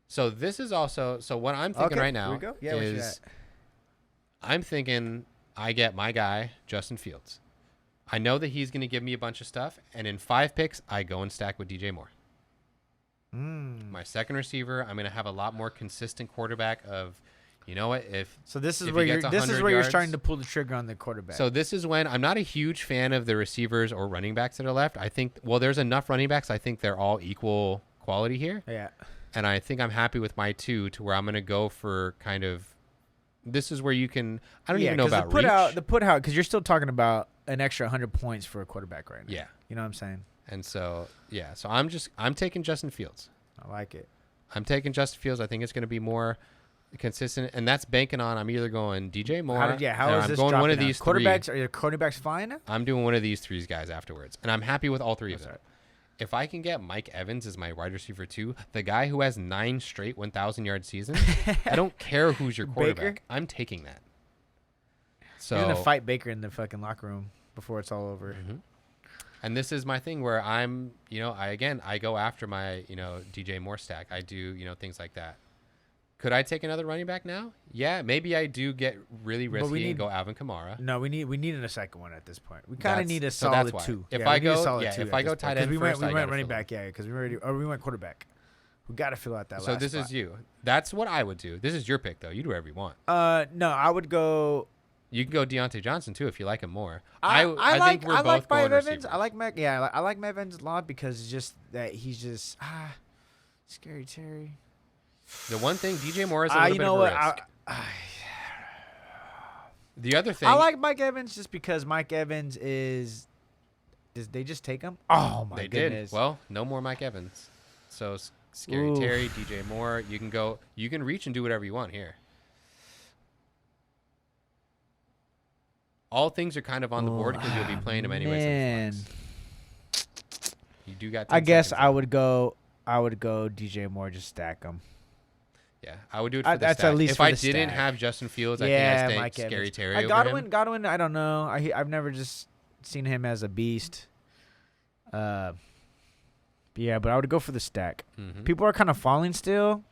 So this is also what I'm thinking right now is I'm thinking I get my guy Justin Fields. I know that he's going to give me a bunch of stuff, and in 5 picks I go and stack with DJ Moore. My second receiver, I'm going to have a lot more consistent quarterback of. You know what? This is where you're starting to pull the trigger on the quarterback. So this is when I'm not a huge fan of the receivers or running backs that are left. I think there's enough running backs. I think they're all equal quality here. Yeah. And I think I'm happy with my 2 to where I'm going to go for kind of. This is where you can. I don't even know about the put out because you're still talking about an extra 100 points for a quarterback right now. Yeah. You know what I'm saying? And so so I'm taking Justin Fields. I like it. I'm taking Justin Fields. I think it's going to be more consistent, and that's banking on I'm either going DJ Moore. How is this going one of these quarterbacks? 3. Are your quarterbacks flying? I'm doing one of these 3 guys afterwards, and I'm happy with all 3 of them. Right. If I can get Mike Evans as my wide receiver 2, the guy who has 9 straight 1,000-yard seasons, I don't care who's your quarterback. Baker? I'm taking that. So you're gonna fight Baker in the fucking locker room before it's all over. And this is my thing where I'm, I go after my, DJ Moore stack. I do, things like that. Could I take another running back now? Yeah, maybe I do get really risky and go Alvin Kamara. No, we need a second one at this point. We kind of need a solid 2. If I go tight end we went first, running back, because we went quarterback. We got to fill out that. So last this spot. is you. That's what I would do. This is your pick though. You do whatever you want. No, I would go. You can go Deontay Johnson too if you like him more. I think we're both going Evans. receivers. I like Mac. Yeah, I like Mac Evans a lot because it's just that he's just Scary Terry. The one thing, DJ Moore is a little bit of a risk. The other thing, I like Mike Evans just because Mike Evans is. Did they just take him? Oh my goodness! Did. Well, no more Mike Evans. So Scary Terry, DJ Moore. You can go. You can reach and do whatever you want here. All things are kind of on the board because you'll be playing them anyways. Man. You do got. I guess I would go DJ Moore, just stack them. Yeah, I would do it for the that's stack. at least if for I the didn't stack. have Justin Fields, I think I'd Mike stay Scary Evans. Terry over him. Godwin, I don't know. I've never just seen him as a beast. But I would go for the stack. Mm-hmm. People are kind of falling still.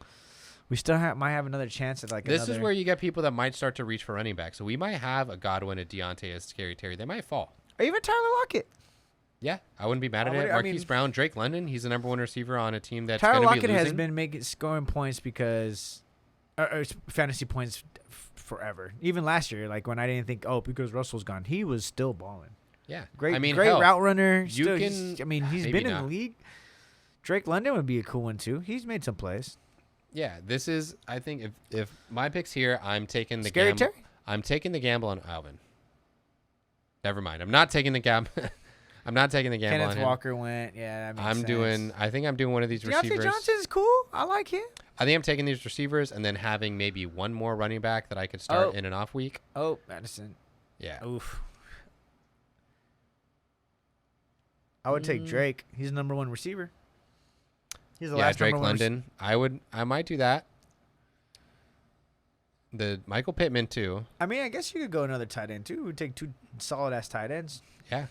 We still might have another chance at This is where you get people that might start to reach for running back. So we might have a Godwin, a Deontay, a Scary Terry. They might fall. Or even Tyler Lockett. Yeah, I wouldn't be mad at it. Marquise Brown, Drake London, he's the number one receiver on a team that's going to be losing. Tyler Lockett has been scoring points because fantasy points forever. Even last year, like when I didn't think, because Russell's gone, he was still balling. Yeah, great route runner. He's been in the league. Drake London would be a cool one too. He's made some plays. Yeah, this is. I think if my pick's here, I'm taking the Scary gamble. Terry? I'm taking the gamble on Alvin. Never mind. I'm not taking the gamble. I'm not taking the gamble on him. Kenneth Walker went. Yeah, that makes sense. I think I'm doing one of these receivers. Deontay Johnson's cool. I like him. I think I'm taking these receivers and then having maybe one more running back that I could start in an off week. Oh, Madison. Yeah. Oof. I would take Drake. He's the number one receiver. He's the last Drake number one London. I might do that. The Michael Pittman too. I mean, I guess you could go another tight end too. We'd take two solid ass tight ends. Yeah.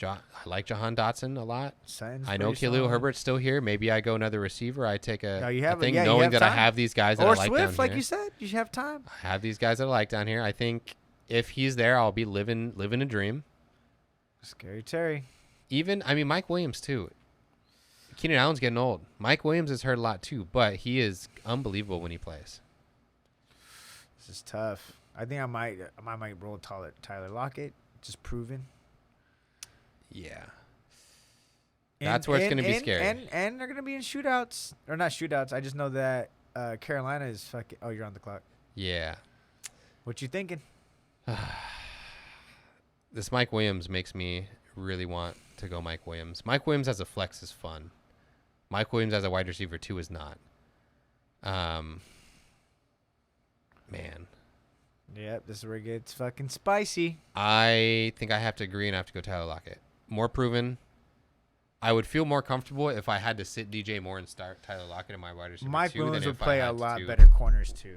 I like Jahan Dotson a lot. Science I know Khalil Herbert's still here. Maybe I go another receiver. I take knowing that I have these guys that I like Swift, down here. like you said, you have time. I have these guys that I like down here. I think if he's there, I'll be living a dream. Scary Terry. Mike Williams too. Keenan Allen's getting old. Mike Williams is hurt a lot too, but he is unbelievable when he plays. This is tough. I think I might roll Tyler Lockett. Just proven. Yeah. That's where it's going to be scary. And they're going to be in shootouts. Or not shootouts. I just know that Carolina is fucking... Oh, you're on the clock. Yeah. What you thinking? This Mike Williams makes me really want to go Mike Williams. Mike Williams as a flex is fun. Mike Williams as a wide receiver too is not. Man. Yep, this is where it gets fucking spicy. I think I have to agree and I have to go Tyler Lockett. More proven. I would feel more comfortable if I had to sit DJ Moore and start Tyler Lockett in my wide receiver. Mike too, Williams than would if I play a had lot to. better corners too.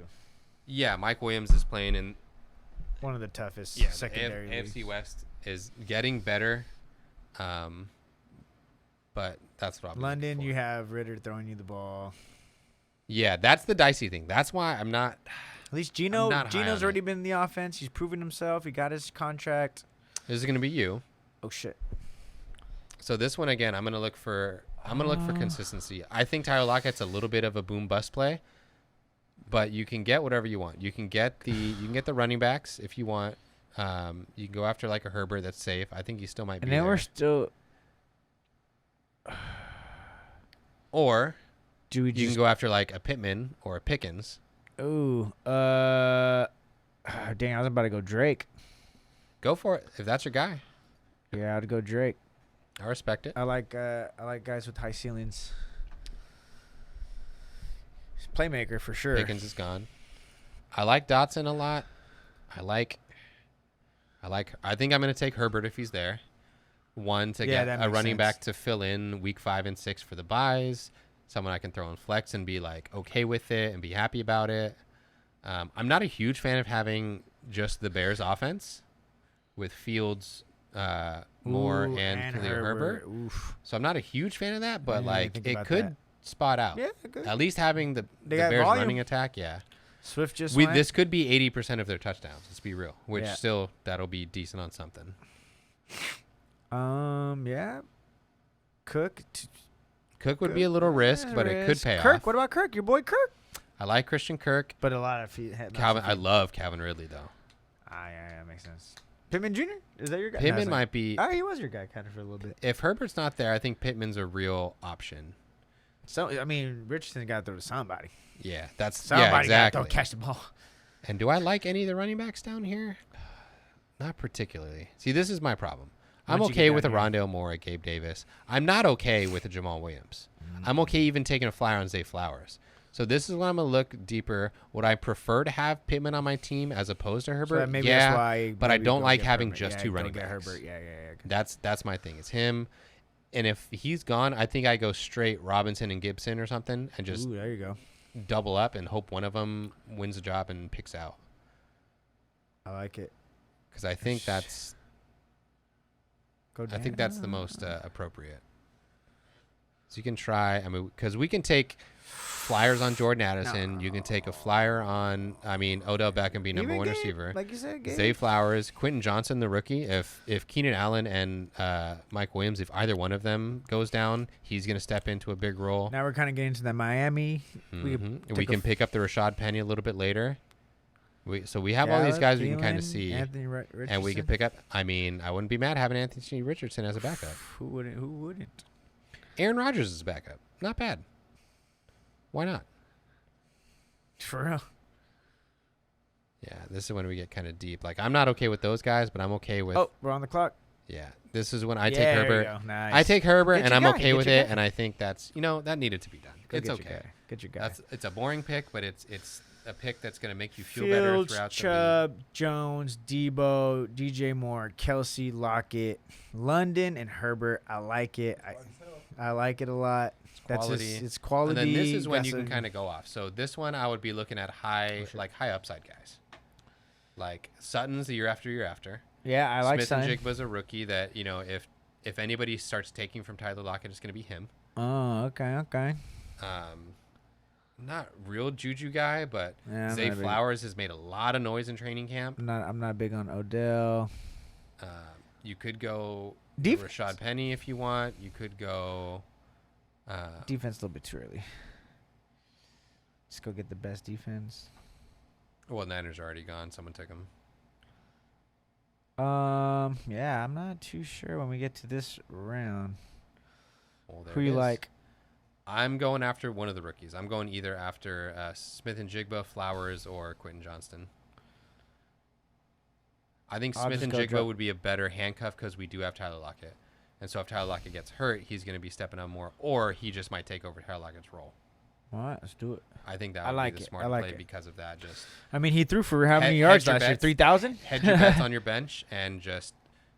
Yeah, Mike Williams is playing in one of the toughest secondary AFC leagues. West is getting better. But that's what I'm London, looking for. you have Ritter throwing you the ball. Yeah, that's the dicey thing. That's why I'm not. At least Gino's already been in the offense. He's proven himself. He got his contract. This is going to be you. Oh shit. So this one again, I'm going to look for consistency. I think Tyler Lockett's a little bit of a boom bust play, but you can get whatever you want. You can get the running backs if you want. You can go after like a Herbert that's safe. I think he still might be. And then we're still. Or you can go after like a Pittman or a Pickens. Ooh, dang! I was about to go Drake. Go for it if that's your guy. Yeah, I'd go Drake. I respect it. I like guys with high ceilings. He's a playmaker for sure. Pickens is gone. I like Dotson a lot. I think I'm going to take Herbert if he's there. One to get a running back to fill in week 5 and 6 for the buys. Someone I can throw in flex and be like okay with it and be happy about it. I'm not a huge fan of having just the Bears offense with Fields, Moore, and Khalil Herbert. Oof. So I'm not a huge fan of that, but it could spot out. Yeah, good. At least having the Bears running attack, yeah. Swift just this could be 80% of their touchdowns. Let's be real, which still that'll be decent on something. Yeah. Cook would be a little risk, but it could pay Kirk, off. what about Kirk? Your boy Kirk? I like Christian Kirk. But a lot of Calvin. I love Calvin Ridley though. Yeah, that makes sense. Pittman Jr.? Is that your guy? Pittman might be. Oh, he was your guy kind of for a little bit. If Herbert's not there, I think Pittman's a real option. So I mean, Richardson got to throw to somebody. Yeah, that's somebody exactly. got to catch the ball. And do I like any of the running backs down here? Not particularly. See, this is my problem. I'm okay with a Rondale Moore, a Gabe Davis. I'm not okay with a Jamal Williams. I'm okay even taking a flyer on Zay Flowers. So this is when I'm going to look deeper. Would I prefer to have Pittman on my team as opposed to Herbert? So that's why but I don't like having Herbert. just two running backs. Herbert. Yeah. That's my thing. It's him. And if he's gone, I think I go straight Robinson and Gibson or something and just there you go. Double up and hope one of them wins the job and picks out. I like it. Because I think that's the most appropriate. So you can try. I mean, because we can take flyers on Jordan Addison. You can take a flyer on. I mean, Odell Beckham be number one receiver. Like you said, Gabe. Zay Flowers, Quentin Johnson, the rookie. If Keenan Allen and Mike Williams, if either one of them goes down, he's going to step into a big role. Now we're kind of getting to the Miami. Mm-hmm. We can pick up the Rashad Penny a little bit later. So we have all these guys we can kind of see, and we can pick up. I mean, I wouldn't be mad having Anthony Richardson as a backup. Who wouldn't? Aaron Rodgers is a backup. Not bad. Why not? For real. Yeah, this is when we get kind of deep. Like, I'm not okay with those guys, but I'm okay with. Oh, we're on the clock. Yeah, this is when I take Herbert. Nice. I take Herbert, and I'm okay with it. And I think that's that needed to be done. It's okay. Get your guy. It's a boring pick, but it's a pick that's going to make you feel better throughout Chubb, Jones, Debo, DJ Moore, Kelsey, Lockett, London, and Herbert. I like it. I like it a lot. Quality. It's quality. And then this is when you can kind of go off. So this one I would be looking at high upside guys. Like Sutton's the year after. Yeah, I like Sutton. Smith-Njigba's a rookie that, if anybody starts taking from Tyler Lockett, it's going to be him. Oh, okay. Not real juju guy, but Zay Flowers has made a lot of noise in training camp. I'm not big on Odell. You could go Rashad Penny if you want. You could go defense a little bit too early. Just go get the best defense. Well, Niners are already gone. Someone took him. Yeah, I'm not too sure when we get to this round. Well, who you like? I'm going after one of the rookies. I'm going either after Smith-Njigba, Flowers, or Quentin Johnston. I think Smith-Njigba would be a better handcuff because we do have Tyler Lockett. And so if Tyler Lockett gets hurt, he's going to be stepping up more, or he just might take over Tyler Lockett's role. All right, let's do it. I think that would be the smart play because of that. I mean, he threw for how many yards last year? 3,000? Hedge your bets on your bench, and just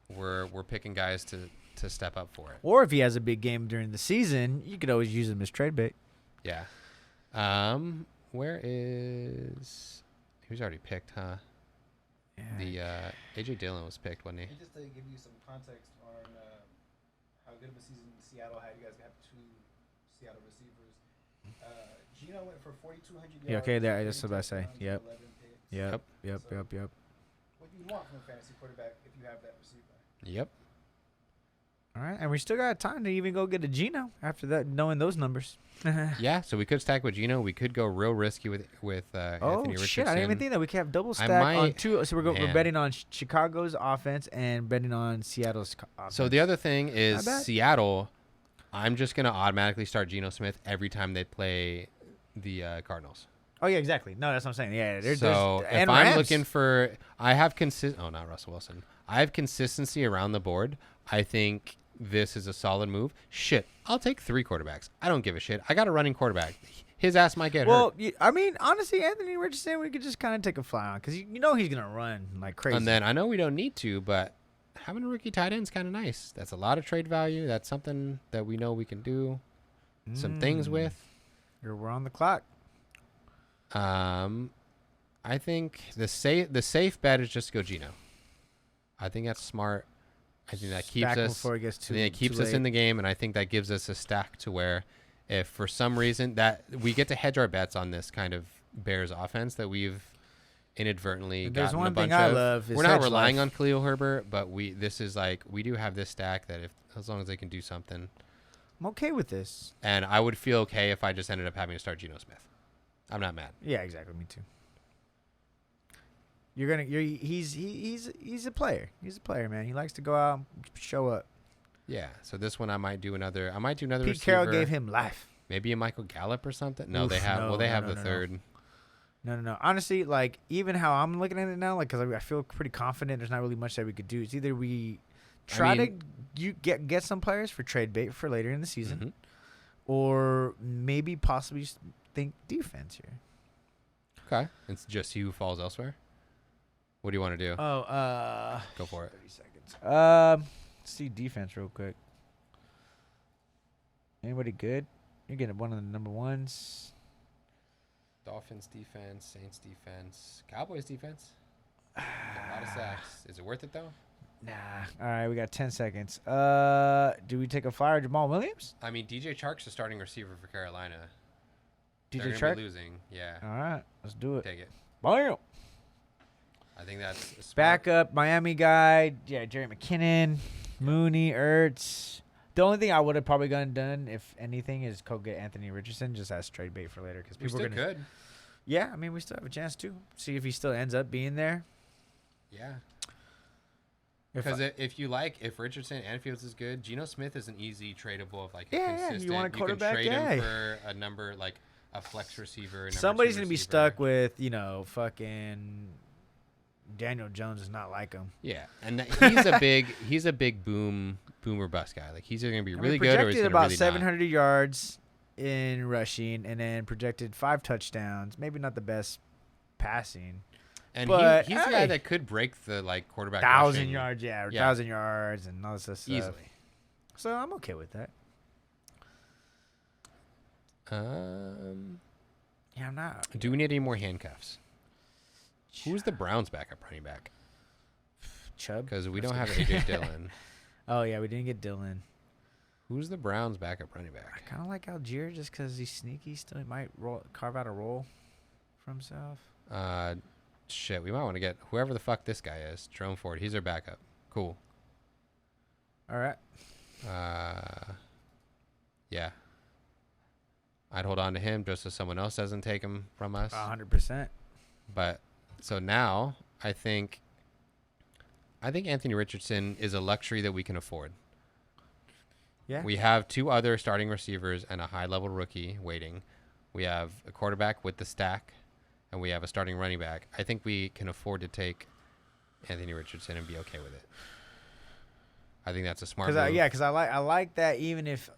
we're picking guys to step up for it. Or if he has a big game during the season, you could always use him as trade bait. Yeah. Where is... He was already picked, huh? Yeah. The A.J. Dillon was picked, wasn't he? And just to give you some context on how good of a season Seattle had, you guys have two Seattle receivers. Gino went for 4,200 yards. Yeah, okay, there. That's what I say. Yep. What do you want from a fantasy quarterback if you have that receiver? Yep. All right, and we still got time to even go get a Gino after that, knowing those numbers. Yeah, so we could stack with Gino. We could go real risky with Anthony Richardson. Shit, I didn't even think that we could have double stack on two. So we're betting on Chicago's offense and betting on Seattle's offense. So the other thing is Seattle. I'm just gonna automatically start Geno Smith every time they play the Cardinals. Oh yeah, exactly. No, that's what I'm saying. Yeah, so if I'm looking for, I have not Russell Wilson. I have consistency around the board. I think this is a solid move. Shit, I'll take 3 quarterbacks. I don't give a shit. I got a running quarterback. His ass might get hurt. Well, I mean, honestly, Anthony Richardson, we could just kind of take a fly on because you know he's gonna run like crazy. And then I know we don't need to, but having a rookie tight end is kind of nice. That's a lot of trade value. That's something that we know we can do some things with. We're on the clock. I think the safe bet is just go Geno. I think that's smart. I think that keeps us in the game, and I think that gives us a stack to where if for some reason that we get to hedge our bets on this kind of Bears offense that we've inadvertently gotten a bunch of. We're not relying on Khalil Herbert, but we do have this stack that as long as they can do something. I'm okay with this. And I would feel okay if I just ended up having to start Geno Smith. I'm not mad. Yeah, exactly. Me too. He's a player. He's a player, man. He likes to go out, show up. Yeah. So this one I might do another. Pete receiver. Carroll gave him life. Maybe a Michael Gallup or something. No, Oof, they have. no, well, they no, have no, the no, third. No. Honestly, like even how I'm looking at it now, like because I feel pretty confident. There's not really much that we could do. It's either we try to get some players for trade bait for later in the season, or maybe possibly think defense here. Okay, it's just he who falls elsewhere. What do you want to do? Oh, go for it. 30 seconds. Let's see defense real quick. Anybody good? You're getting one of the number ones. Dolphins defense, Saints defense, Cowboys defense. A lot of sacks. Is it worth it though? Nah. All right, we got 10 seconds. Do we take a flyer, Jamal Williams? I mean, DJ Chark's the starting receiver for Carolina. DJ They're Chark losing. Yeah. All right, let's do it. Take it. Bam. I think that's backup Miami guy. Yeah, Jerry McKinnon, Mooney, Ertz. The only thing I would have probably done, if anything, is go get Anthony Richardson just as trade bait for later because people we are still gonna. could. Yeah, I mean, we still have a chance to see if he still ends up being there. Yeah. Because if Richardson and Fields is good, Geno Smith is an easy tradable of like a consistent. You want a quarterback? You can trade him for a number like a flex receiver. Somebody's gonna be stuck with fucking Daniel Jones is not like him. Yeah, and he's a big boomer bust guy. Like he's either gonna be really good or he's gonna about really 700 yards in rushing, and then projected 5 touchdowns. Maybe not the best passing. And but he's a guy that could break the quarterback 1,000 yards, 1,000 yards, and all this stuff easily. So I'm okay with that. Yeah, I'm not. Do we need any more handcuffs? Who's the Browns' backup running back? Chubb. Because we don't have AJ Dillon. Oh yeah, we didn't get Dillon. Who's the Browns' backup running back? I kind of like Algier just because he's sneaky. Still, he might carve out a role for himself. Shit, we might want to get whoever the fuck this guy is. Jerome Ford. He's our backup. Cool. All right. Yeah. I'd hold on to him just so someone else doesn't take him from us. 100%. But so now I think Anthony Richardson is a luxury that we can afford. Yeah. We have 2 other starting receivers and a high-level rookie waiting. We have a quarterback with the stack, and we have a starting running back. I think we can afford to take Anthony Richardson and be okay with it. I think that's a smart move. Because I like that even if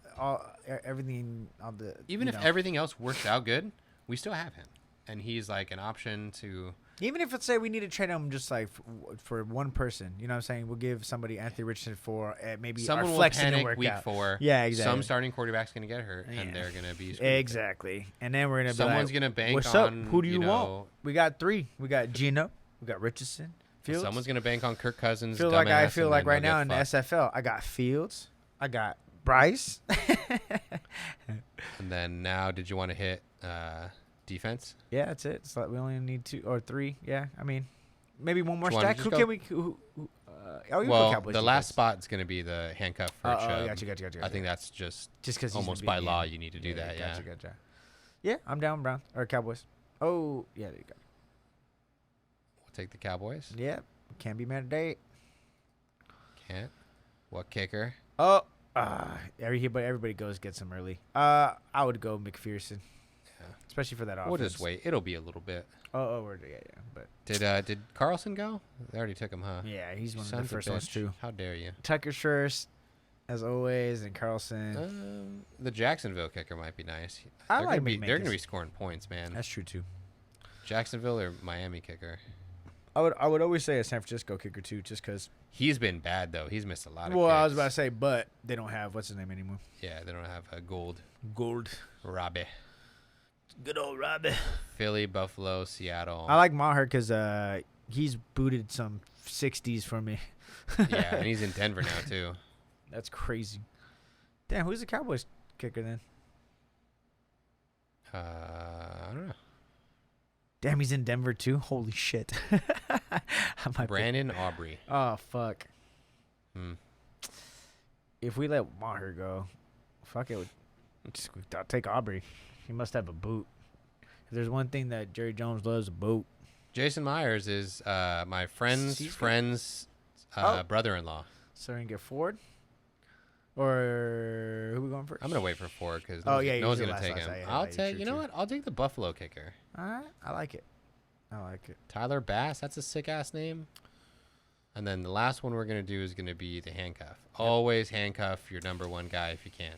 everything if everything else works out good, we still have him, and he's like an option to. Even if let's say we need to trade him just like for one person, you know what I'm saying? We'll give somebody Anthony Richardson for maybe someone our flex will panic work week out. 4. Yeah, exactly. Some starting quarterback's gonna get hurt, and they're gonna be screwed. Exactly. And then we're gonna be someone's gonna bank what's on. Up? Who do you want? We got 3. We got Geno. We got Richardson. Fields. Someone's gonna bank on Kirk Cousins. I feel like right now in the SFL, I got Fields. I got Bryce. And then now, did you want to hit defense? Yeah, that's it. It's like we only need 2 or 3. Yeah, I mean, maybe one more Which stack. Who can we? Well, the last spot's going to be the handcuff for Chubb. Gotcha. I think that's just because almost by law you need to do that. Gotcha. Yeah, I'm down Browns or Cowboys. Oh, yeah, there you go. We'll take the Cowboys. Yeah, can't be mad at that. Can't. What kicker? Oh, everybody goes get some early. I would go McPherson. Yeah, especially for that offense. We'll just wait. It'll be a little bit. Yeah. But did Carlson go? They already took him, huh? Yeah, he's one of the first ones too. How dare you? Tucker's first, as always, and Carlson. The Jacksonville kicker might be nice. They're going to be scoring points, man. That's true too. Jacksonville or Miami kicker? I would always say a San Francisco kicker too, just because he's been bad though. He's missed a lot of. Well, kicks. I was about to say, but they don't have what's his name anymore. Yeah, they don't have a Gold. Robbie. Good old Robbie. Philly, Buffalo, Seattle. I like Maher because he's booted some 60s for me. Yeah, and he's in Denver now too. That's crazy. Damn, who's the Cowboys kicker then? I don't know. Damn, he's in Denver too. Holy shit. Brandon Aubrey. Oh fuck. If we let Maher go, fuck it. I'll take Aubrey. He must have a boot. If there's one thing that Jerry Jones loves, a boot. Jason Myers is my friend's brother-in-law. So we can get Ford? Or who we going first? I'm going to wait for Ford because no one's going to take him. I'll take, you know what? I'll take the Buffalo kicker. All right. I like it. Tyler Bass. That's a sick-ass name. And then the last one we're going to do is going to be the handcuff. Yep. Always handcuff your number one guy if you can.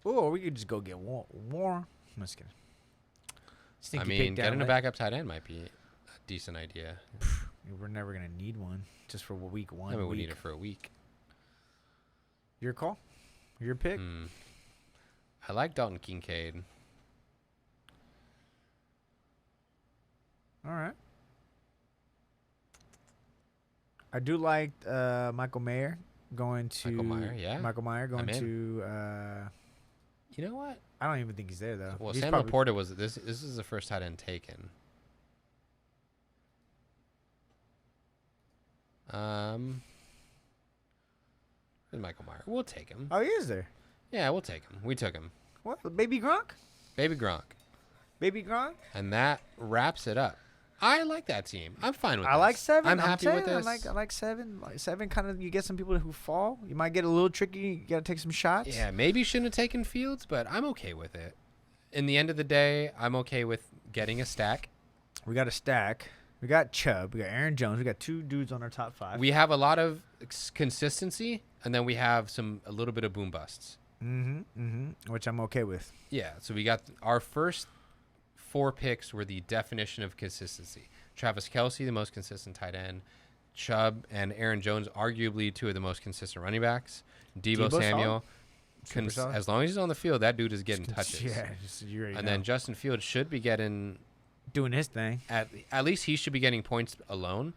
Or we could just go get Warren. I'm just kidding. I mean, getting a backup tight end might be a decent idea. We're never going to need one just for week 1. I mean, we need it for a week. Your call? Your pick? I like Dalton Kincaid. All right. I do like Michael Mayer going to Michael Mayer going to you know what? I don't even think he's there though. Well, Sam Laporta was this is the first tight end taken. Michael Mayer. We'll take him. Oh, he is there. Yeah, we'll take him. We took him. What? Baby Gronk? Baby Gronk. Baby Gronk? And that wraps it up. I like that team. I'm fine with it. I like 7. I'm happy with this. I like 7. Like 7 kind of, you get some people who fall. You might get a little tricky. You got to take some shots. Yeah, maybe shouldn't have taken Fields, but I'm okay with it. In the end of the day, I'm okay with getting a stack. We got a stack. We got Chubb. We got Aaron Jones. We got 2 dudes on our top 5. We have a lot of consistency, and then we have a little bit of boom busts. Which I'm okay with. Yeah, so we got our first 4 picks were the definition of consistency. Travis Kelce, the most consistent tight end. Chubb and Aaron Jones, arguably 2 of the most consistent running backs. Deebo Samuel, as long as he's on the field, that dude is getting touches. Yeah, then Justin Fields should be doing his thing. At least he should be getting points alone.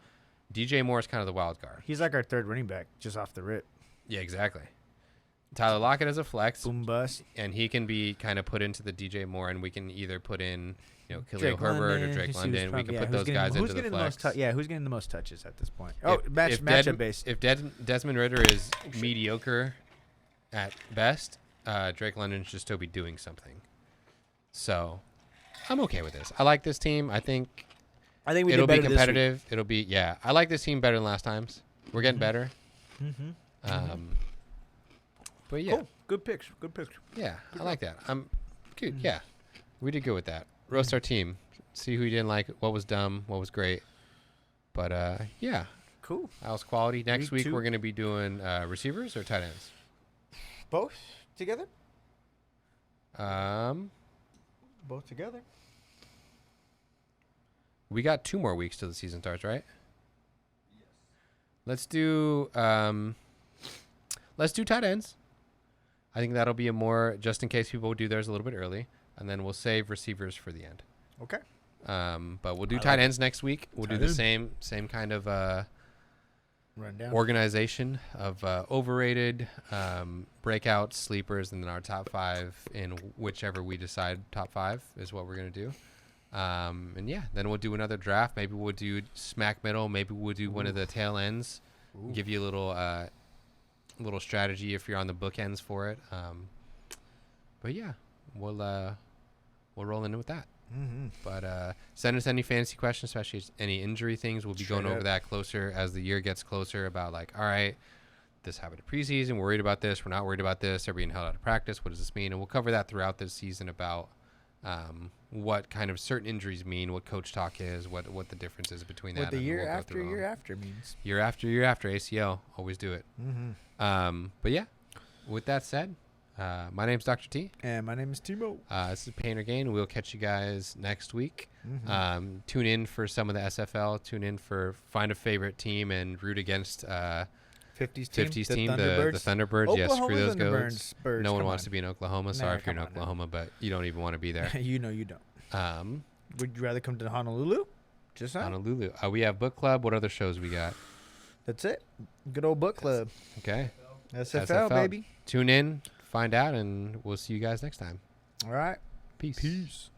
DJ Moore is kind of the wild card. He's like our 3rd running back, just off the rip. Yeah, exactly. Tyler Lockett is a flex. Boom bust. And he can be kind of put into the DJ Moore, and we can either put in, Khalil Herbert or Drake London. We can put those guys into the flex. Who's getting the most touches at this point? Matchup based. If Desmond Ridder is mediocre at best, Drake London should still be doing something. So I'm okay with this. I like this team. I think it'll be competitive. It'll be I like this team better than last times. We're getting better. But yeah, cool. Good picks. Yeah, I like that. I'm good. Yeah, we did good with that. Roast our team. See who you didn't like. What was dumb. What was great. But yeah, cool. That was quality. Next week we're gonna be doing receivers or tight ends. Both together. Both together. We got 2 more weeks till the season starts, right? Yes. Let's do tight ends. I think that'll be a more just in case people do theirs a little bit early, and then we'll save receivers for the end. Okay. But we'll do tight ends next week. We'll do the same kind of rundown organization of overrated, breakouts, sleepers, and then our top 5 in whichever we decide top 5 is what we're gonna do. And yeah, then we'll do another draft. Maybe we'll do smack middle. Maybe we'll do one of the tail ends. Give you a little strategy if you're on the bookends for it. But yeah, we'll roll in with that. But send us any fantasy questions, especially any injury things. We'll be going over that closer as the year gets closer about all right, this happened in preseason. We're worried about this. We're not worried about this. They're being held out of practice. What does this mean? And we'll cover that throughout this season about what kind of certain injuries mean, what coach talk is, what the difference is between that. What the year after means. Year after ACL. Always do it. But yeah, with that said, my name's Dr. T. And my name is Timo. This is Pain or Gain. We'll catch you guys next week. Tune in for some of the SFL. Tune in for find a favorite team and root against 50s team, the Thunderbirds. Yes, screw those goats. No one wants to be in Oklahoma. Sorry if you're in Oklahoma, but you don't even want to be there. You don't. Would you rather come to Honolulu? Just saying. Honolulu. We have book club. What other shows we got? That's it. Good old book club. Okay. SFL, baby. Tune in, find out, and we'll see you guys next time. All right. Peace.